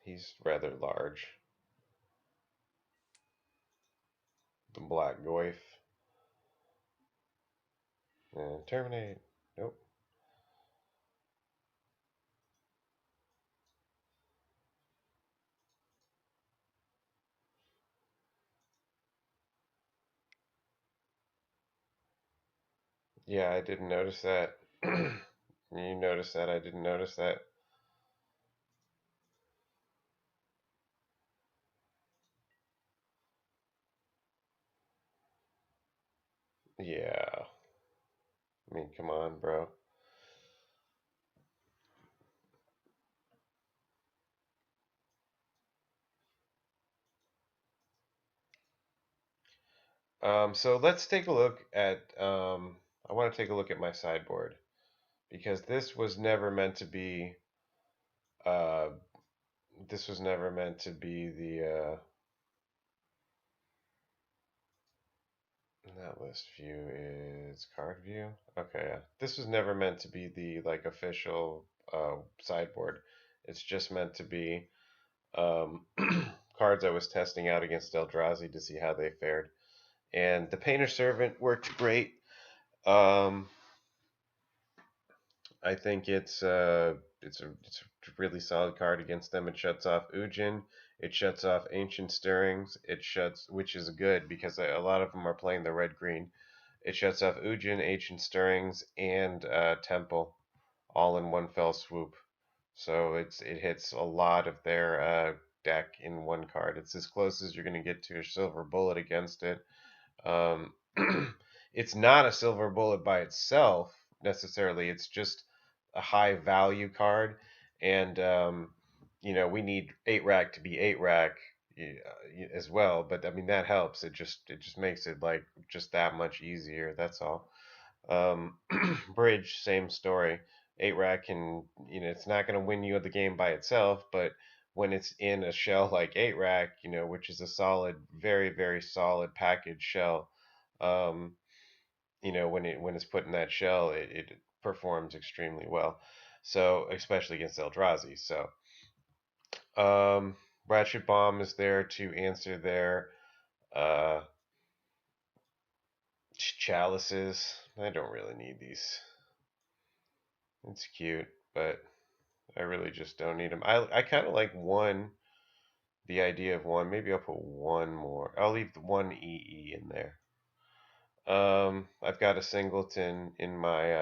S1: He's rather large. The Black Goyf. And terminate. Nope. Yeah, I didn't notice that. You noticed that? I didn't notice that. Yeah. I mean, come on, bro. So let's take a look at. I want to take a look at my sideboard because this was never meant to be. Uh, this was never meant to be the. That list view is card view. Okay, yeah. This was never meant to be the like official sideboard. It's just meant to be um, cards I was testing out against Eldrazi to see how they fared. And the Painter Servant worked great. Um, I think it's a really solid card against them. It shuts off Ujin. It shuts off Ancient Stirrings. It shuts, which is good because a lot of them are playing the red green. It shuts off Ujin, Ancient Stirrings, and Temple, all in one fell swoop. So it hits a lot of their deck in one card. It's as close as you're going to get to a Silver Bullet against it. Um, it's not a Silver Bullet by itself necessarily. It's just a high value card, and we need 8 rack to be 8 rack as well. But I mean that helps. It just makes it like just that much easier. That's all. Um, Bridge, same story. 8 rack can, it's not going to win you the game by itself, but when it's in a shell like 8 rack, which is a solid, very, very solid package shell, um, when it's put in that shell, it performs extremely well. So, especially against Eldrazi. So, um, Ratchet Bomb is there to answer their uh, chalices. I don't really need these. It's cute, but I really just don't need them. I kind of like one the idea of one. Maybe I'll put one more. I'll leave the one EE in there. I've got a singleton in my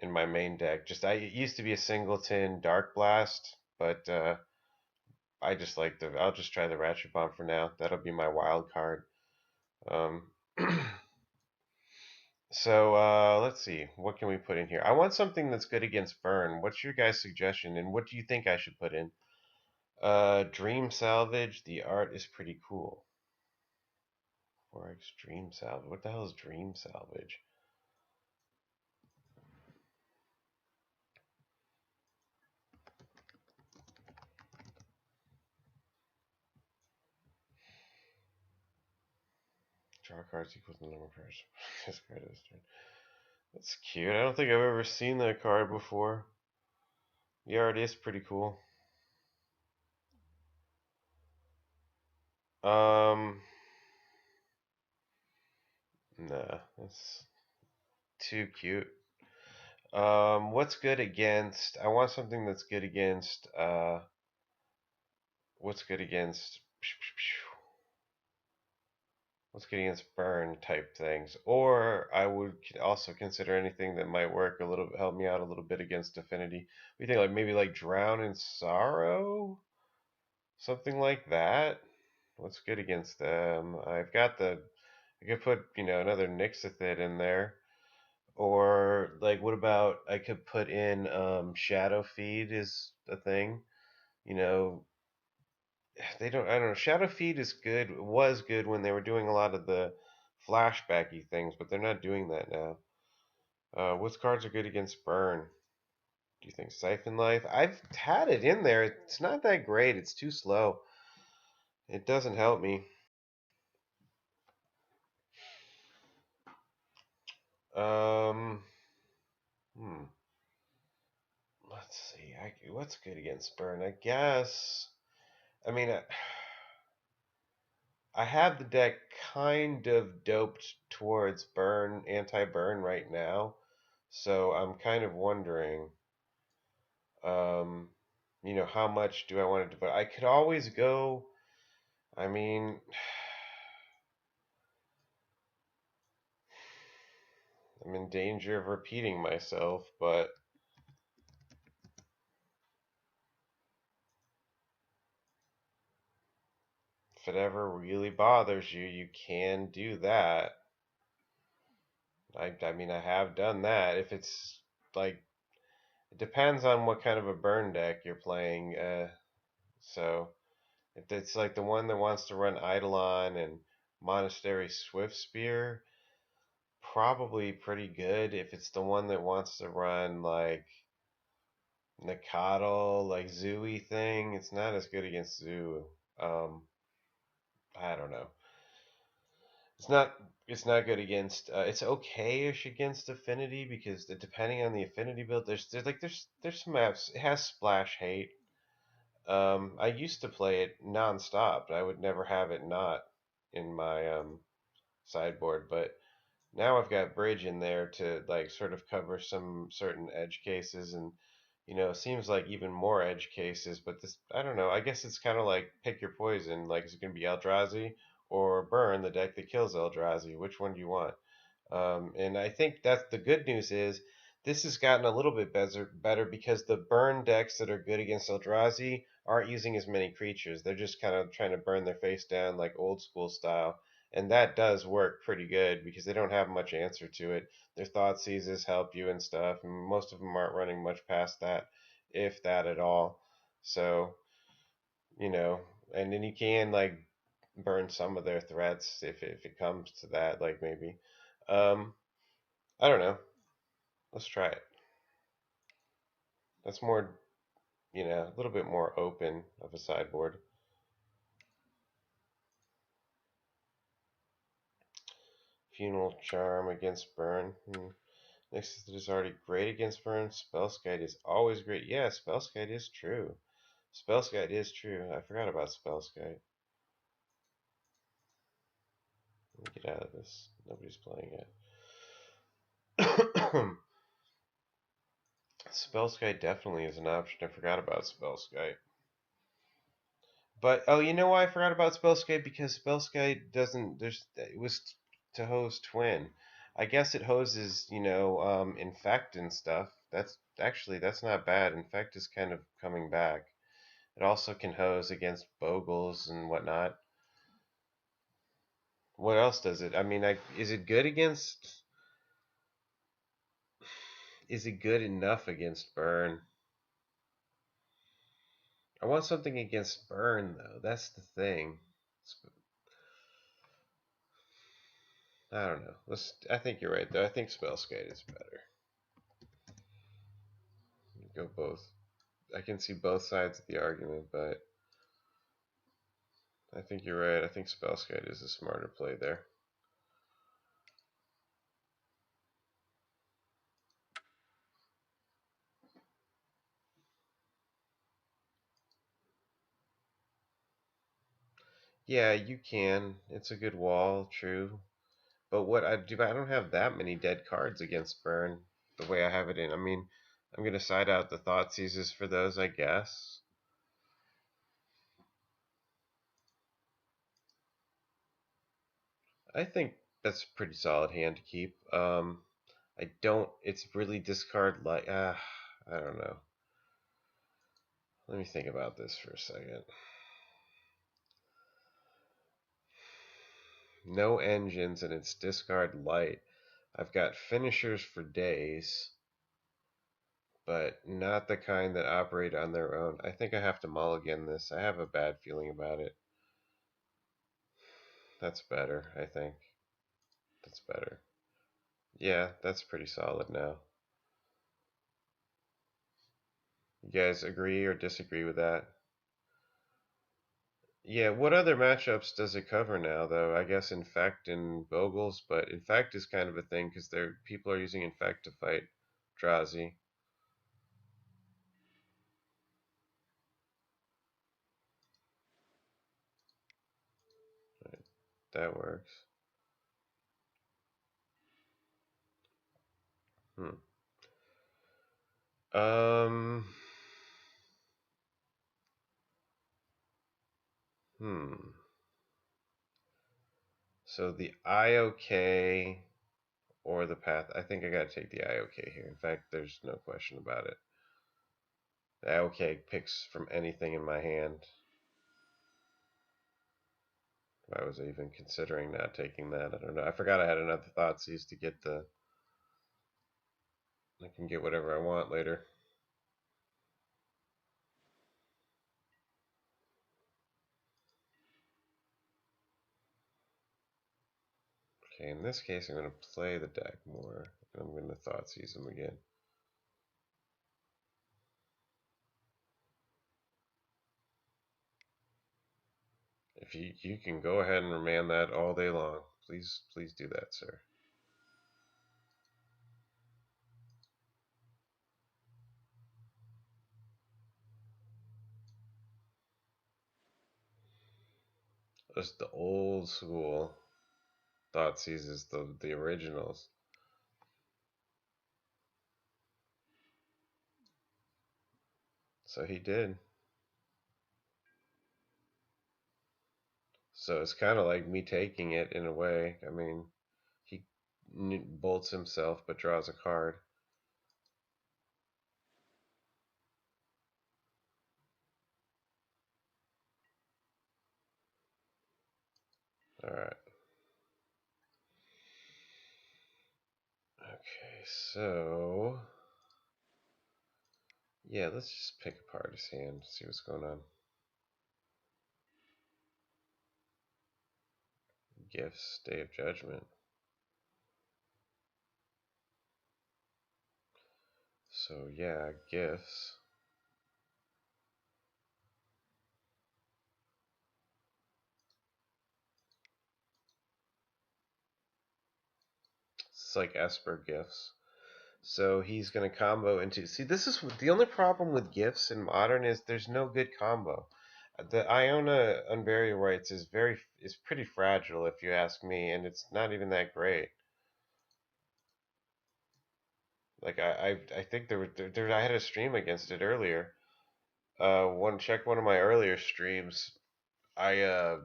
S1: main deck. It used to be a singleton Dark Blast, but I just like I'll just try the Ratchet Bomb for now. That'll be my wild card. Um, so let's see. What can we put in here? I want something that's good against burn. What's your guys' suggestion, and what do you think I should put in? Dream Salvage. The art is pretty cool. 4X Dream Salvage. What the hell is Dream Salvage? Draw cards equals the number of cards. This card is. That's cute. I don't think I've ever seen that card before. The art is pretty cool. Nah, that's too cute. What's good against? I want something that's good against. What's good against? What's good against burn type things? Or I would also consider anything that might work a little, help me out a little bit against affinity. We think like maybe like Drown in Sorrow, something like that. What's good against them? I could put another Nixithid in there. Or like, what about I could put in Shadow Feed is a thing. You know, they don't. I don't know. Shadow Feed is good. Was good when they were doing a lot of the flashbacky things, but they're not doing that now. What cards are good against burn? Do you think Siphon Life? I've had it in there. It's not that great. It's too slow. It doesn't help me. Um, hmm. Let's see. What's good against burn? I guess. I mean, I have the deck kind of doped towards burn, anti-burn right now, so I'm kind of wondering, um, how much do I want to devote? I could always go. I mean, I'm in danger of repeating myself, but if it ever really bothers you, you can do that. I mean, I have done that. If it's like, it depends on what kind of a burn deck you're playing. So if it's like the one that wants to run Eidolon and Monastery Swiftspear, probably pretty good. If it's the one that wants to run like Nakatl, like Zooey thing, it's not as good against Zoo. Um, I don't know. It's not. It's not good against. It's okay-ish against Affinity because depending on the Affinity build, there's some maps. It has Splash Hate. I used to play it non-stop. I would never have it not in my sideboard, but now I've got Bridge in there to like sort of cover some certain edge cases, and it seems like even more edge cases. But this, I don't know. I guess it's kind of like pick your poison. Like, is it going to be Eldrazi or Burn, the deck that kills Eldrazi? Which one do you want? And I think that's the good news is this has gotten a little bit better because the burn decks that are good against Eldrazi aren't using as many creatures. They're just kind of trying to burn their face down like old school style. And that does work pretty good because they don't have much answer to it. Their thought seizes help you and stuff, and most of them aren't running much past that, if that at all. So, you know, and then you can like burn some of their threats if it comes to that, like maybe. Um, I don't know. Let's try it. That's more, a little bit more open of a sideboard. Funeral Charm against Burn. Next is already great against Burn. Spellskite is always great. Yeah, Spellskite is true. Spellskite is true. I forgot about Spellskite. Let me get out of this. Nobody's playing it. Spellskite definitely is an option. I forgot about Spellskite. But oh, you know why I forgot about Spellskite? Because Spellskite doesn't. It was to hose Twin. I guess it hoses, Infect and stuff. That's not bad. Infect is kind of coming back. It also can hose against Bogles and whatnot. What else does it? I mean, is it good against? Is it good enough against Burn? I want something against Burn though. That's the thing. I don't know. I think you're right though. I think Spellskite is better. Go both. I can see both sides of the argument, but I think you're right. I think Spellskite is a smarter play there. Yeah, you can. It's a good wall, true. But what I do, I don't have that many dead cards against Burn the way I have it in. I mean, I'm gonna side out the Thoughtseizes for those, I guess. I think that's a pretty solid hand to keep. I don't. It's really discard like. I don't know. Let me think about this for a second. No engines and it's discard light. I've got finishers for days, but not the kind that operate on their own. I think I have to mulligan this. I have a bad feeling about it. That's better, I think. That's better. Yeah, that's pretty solid now. You guys agree or disagree with that? Yeah, what other matchups does it cover now, though? I guess Infect and Bogles, but Infect is kind of a thing because people are using Infect to fight Drazi. Right, that works. Hmm. Um. Hmm. So the IOK or the path. I think I gotta take the IOK here. In fact, there's no question about it. The IOK picks from anything in my hand. If I was even considering not taking that, I don't know. I forgot I had another Thoughtseize to get the. I can get whatever I want later. Okay, in this case, I'm going to play the deck more, and I'm going to Thoughtseize them again. If you can go ahead and remand that all day long, please do that, sir. That's the old school Thoughtseizes, the originals. So he did. So it's kind of like me taking it in a way. I mean, he bolts himself but draws a card. All right. Okay, so yeah, let's just pick apart his hand, see what's going on. Gifts, Day of Judgment. So yeah, gifts. It's like Esper gifts. So he's going to combo into. See, this is the only problem with gifts in modern is there's no good combo. The Iona Unburial Rites is pretty fragile if you ask me, and it's not even that great. Like I think I had a stream against it earlier. Check one of my earlier streams. I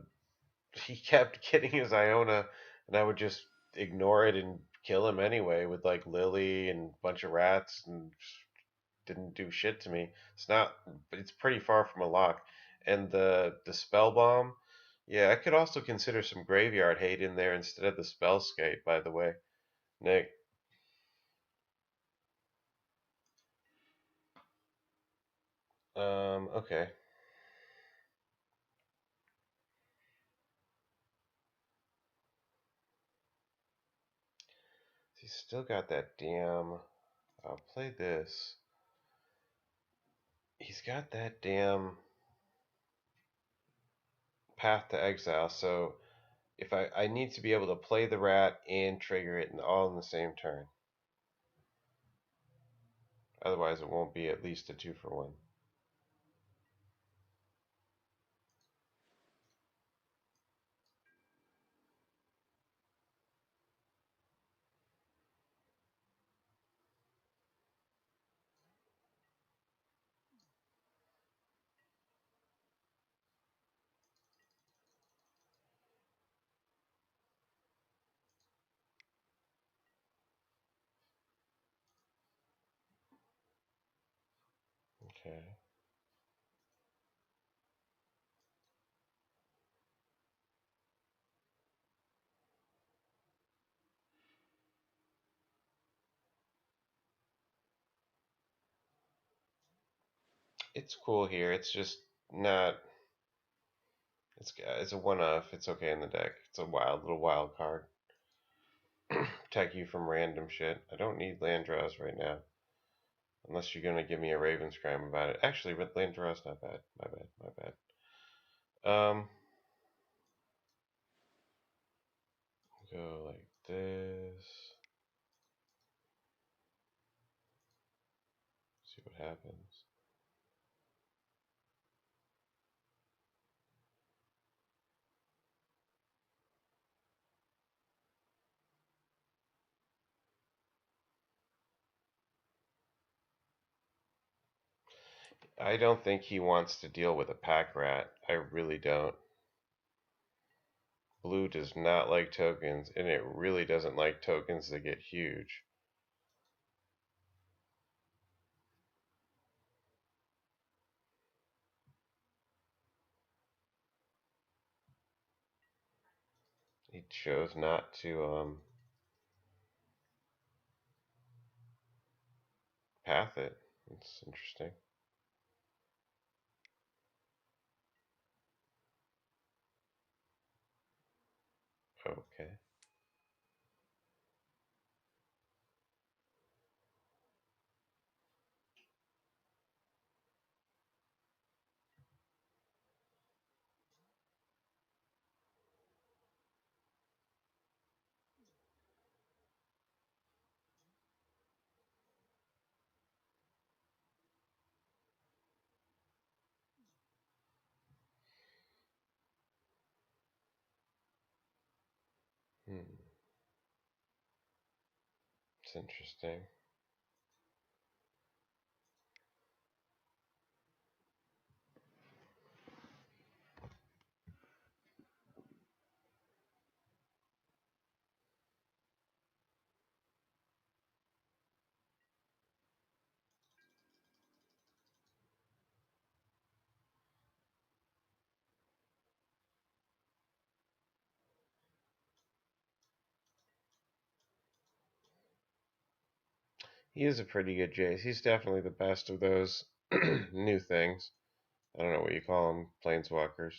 S1: he kept getting his Iona, and I would just ignore it and kill him anyway with like Lily and a bunch of rats, and didn't do shit to me. It's not, but it's pretty far from a lock. And the spell bomb, yeah, I could also consider some graveyard hate in there instead of the spellscape. By the way, Nick. Okay. He's still got that damn. I'll play this. He's got that damn Path to Exile. So if I need to be able to play the rat and trigger it and all in the same turn. Otherwise, it won't be at least a 2-for-1. Okay. It's cool here. It's just not. It's a one-off. It's okay in the deck. It's a little wild card. Protect you from random shit. I don't need land draws right now. Unless you're gonna give me a Raven's Crime about it. Actually, but land draw's not bad. My bad. My bad. Go like this. See what happens. I don't think he wants to deal with a pack rat. I really don't. Blue does not like tokens, and it really doesn't like tokens that get huge. He chose not to path it. It's interesting. Okay. Hmm. It's interesting. He is a pretty good Jace. He's definitely the best of those new things. I don't know what you call them, planeswalkers.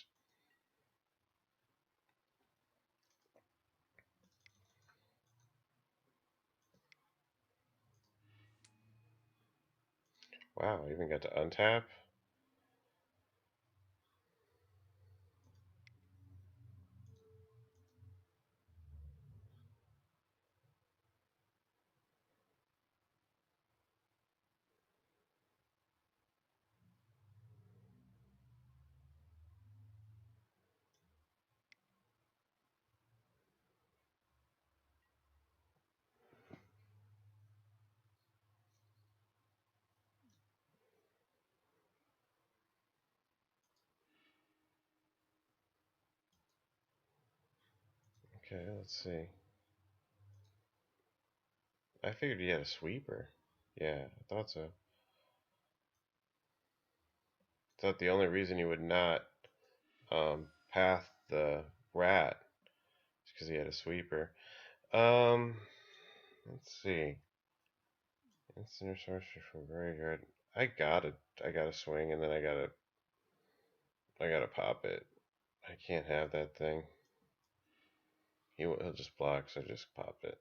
S1: Wow, I even got to untap. Okay, let's see. I figured he had a sweeper. Yeah, I thought so. Thought the only reason he would not path the rat is because he had a sweeper. Um, let's see. Instant sorcery from graveyard. I gotta swing, and then I gotta pop it. I can't have that thing. He'll just block, so just pop it.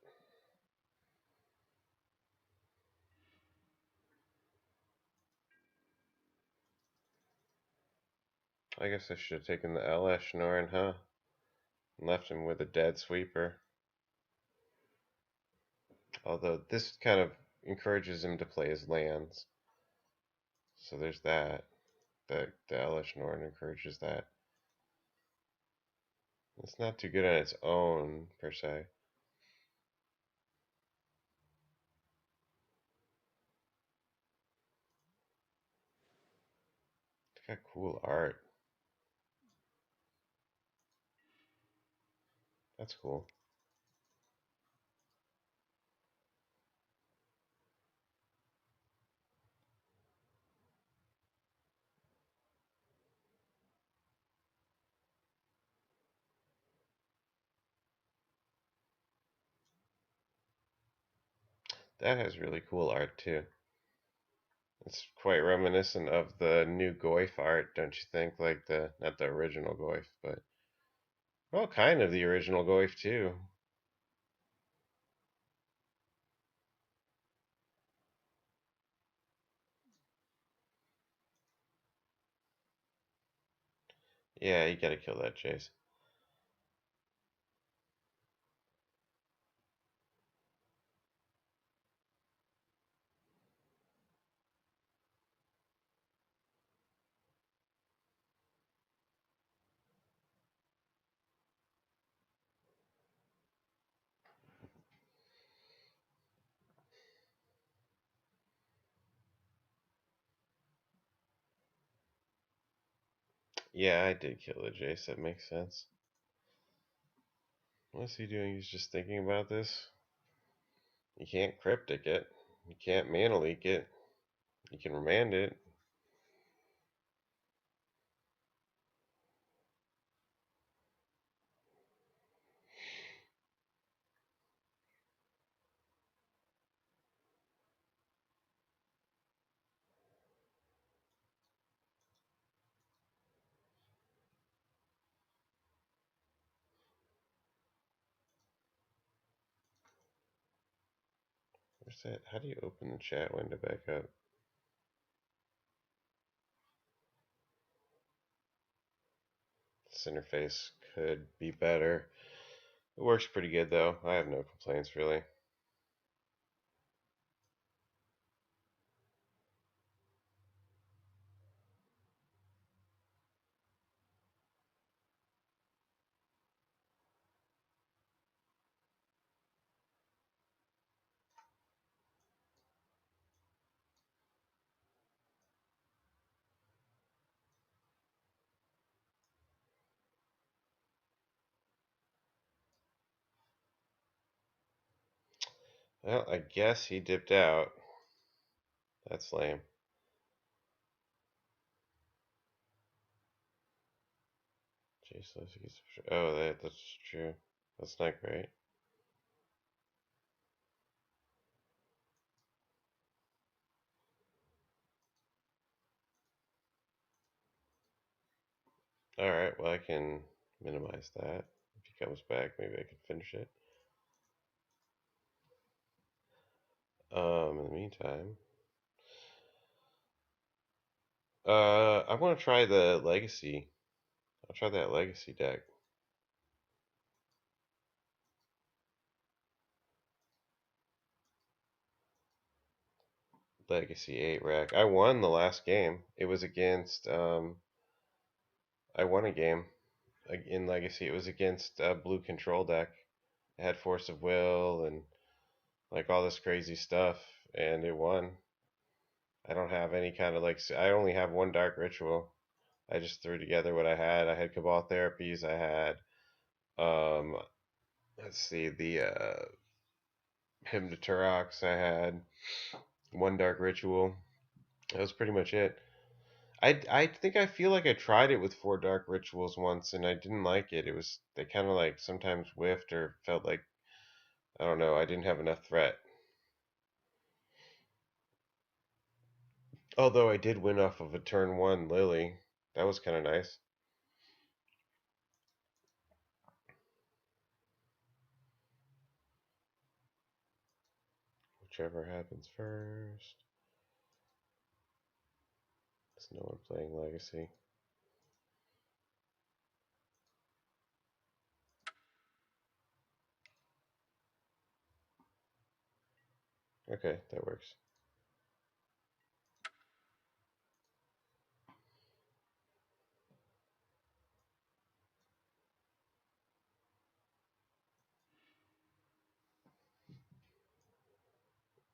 S1: I guess I should have taken the LS Norn, huh? And left him with a dead sweeper. Although this kind of encourages him to play his lands. So there's that. The Elesh Norn encourages that. It's not too good on its own, per se. It's got cool art. That's cool. That has really cool art, too. It's quite reminiscent of the new Goyf art, don't you think? Like not the original Goyf, but, well, kind of the original Goyf, too. Yeah, you gotta kill that Jace. Yeah, I did kill the Jace. That makes sense. What's he doing? He's just thinking about this. You can't cryptic it. You can't mana leak it. You can remand it. Where's that? How do you open the chat window back up? This interface could be better. It works pretty good though. I have no complaints really. Well, I guess he dipped out. That's lame. Oh, that's true. That's not great. Alright, well I can minimize that. If he comes back, maybe I can finish it. In the meantime, I want to try the Legacy. I'll try that Legacy deck. Legacy 8 rack. I won the last game. It was against, I won a game in Legacy. It was against a blue control deck. It had Force of Will and like all this crazy stuff, and it won. I don't have any kind of like, I only have one Dark Ritual. I just threw together what I had. I had Cabal Therapies. I had, um, Let's see, the Hymn to Turok I had, one Dark Ritual. That was pretty much it. I think I feel like I tried it with four Dark Rituals once and I didn't like it. It was they kind of like sometimes whiffed or felt like I don't know, I didn't have enough threat. Although I did win off of a turn one Lily. That was kind of nice. Whichever happens first. There's no one playing Legacy. Okay, that works.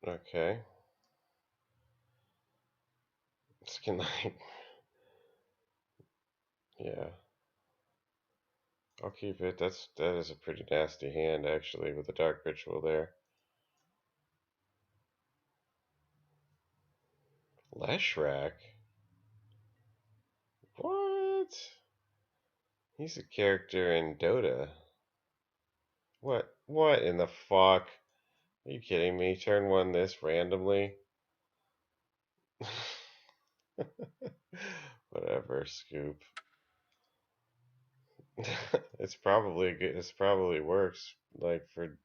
S1: Okay. Skin like yeah. I'll keep it. That is a pretty nasty hand actually with the Dark Ritual there. Leshrac? What? He's a character in Dota. What in the fuck? Are you kidding me? Turn one this randomly? Whatever, Scoop. It's probably good. It's probably works like for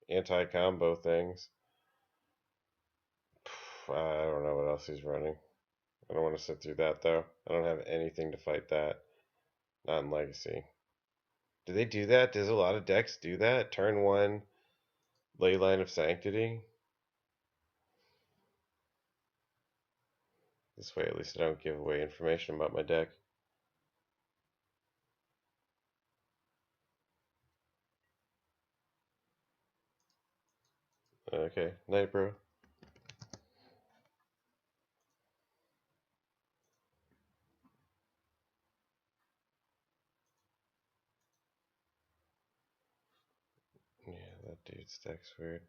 S1: anti-combo things. I don't know what else he's running. I don't want to sit through that though. I don't have anything to fight that. Not in Legacy. Do they do that? Does a lot of decks do that? Turn one, Leyline of Sanctity? This way at least I don't give away information about my deck. Okay, night, bro. Yeah, that dude's deck's weird.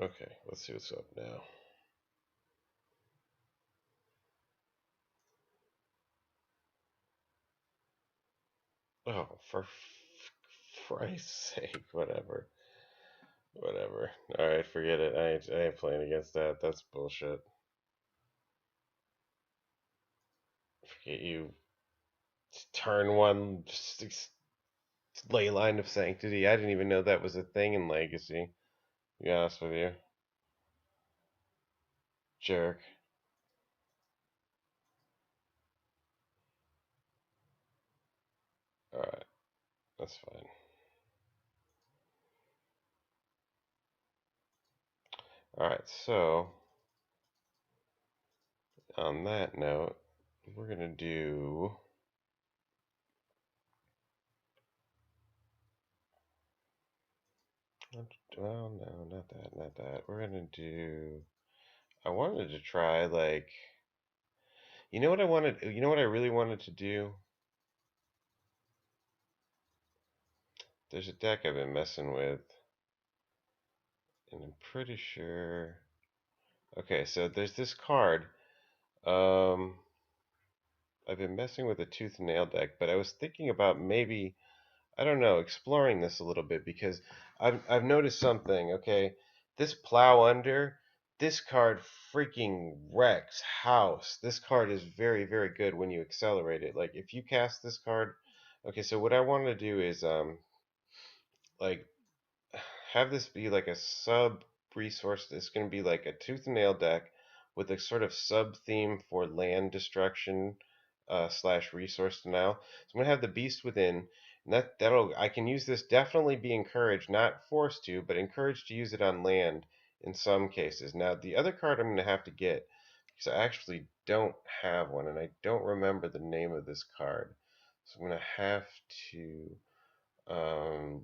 S1: Okay, let's see what's up now. Oh, for Christ's sake, whatever. Whatever. Alright, forget it. I ain't playing against that. That's bullshit. Forget you. Turn one, Leyline of Sanctity. I didn't even know that was a thing in Legacy. To be honest with you. Jerk. Alright, that's fine. Alright, so on that note, we're gonna do well, no, not that, not that. We're gonna do I wanted to try like you know what I really wanted to do? There's a deck I've been messing with, and I'm pretty sure okay, so there's this card. Um I've been messing with a tooth and nail deck, but I was thinking about maybe I don't know, exploring this a little bit because I've noticed something. Okay, this plow under, this card freaking wrecks house. This card is very very good when you accelerate it. Like if you cast this card, okay. So what I want to do is like have this be like a sub resource. It's going to be like a tooth and nail deck with a sort of sub theme for land destruction slash resource denial. So I'm going to have the beast within, and that'll I can use this. Definitely be encouraged, not forced to, but encouraged to use it on land in some cases. Now the other card I'm going to have to get because I actually don't have one, and I don't remember the name of this card. So I'm going to have to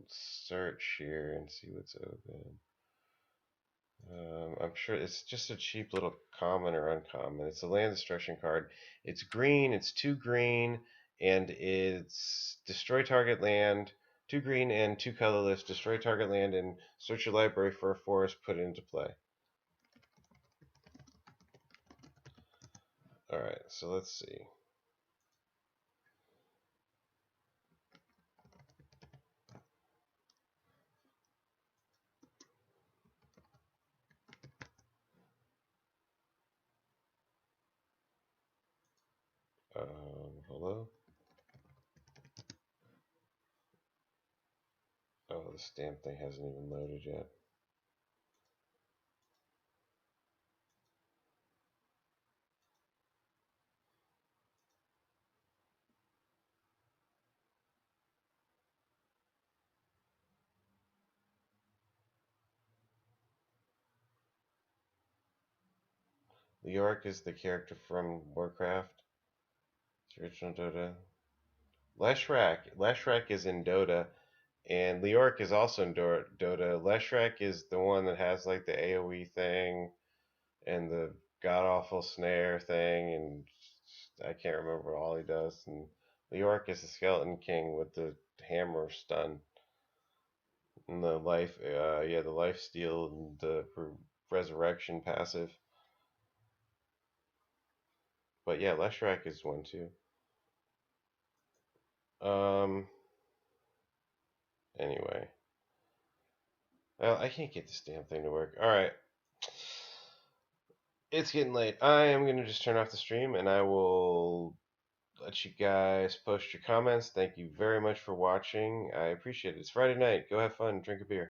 S1: search here and see what's open. I'm sure it's just a cheap little common or uncommon. It's a land destruction card. It's green. It's 2 green. and it's destroy target land, 2 green and 2 colorless, destroy target land and search your library for a forest, put it into play. Alright, so let's see. Hello? Oh, the stamp thing hasn't even loaded yet. Leoric is the character from Warcraft. It's original Dota. Leshrac is in Dota, and Leoric is also in Dota. Leshrac is the one that has like the AoE thing and the god awful snare thing, and I can't remember all he does. And Leoric is the Skeleton King with the hammer stun and the the life steal and the resurrection passive. But yeah, Leshrac is one too. Anyway, well, I can't get this damn thing to work. All right. It's getting late. I am going to just turn off the stream and I will let you guys post your comments. Thank you very much for watching. I appreciate it. It's Friday night. Go have fun. Drink a beer.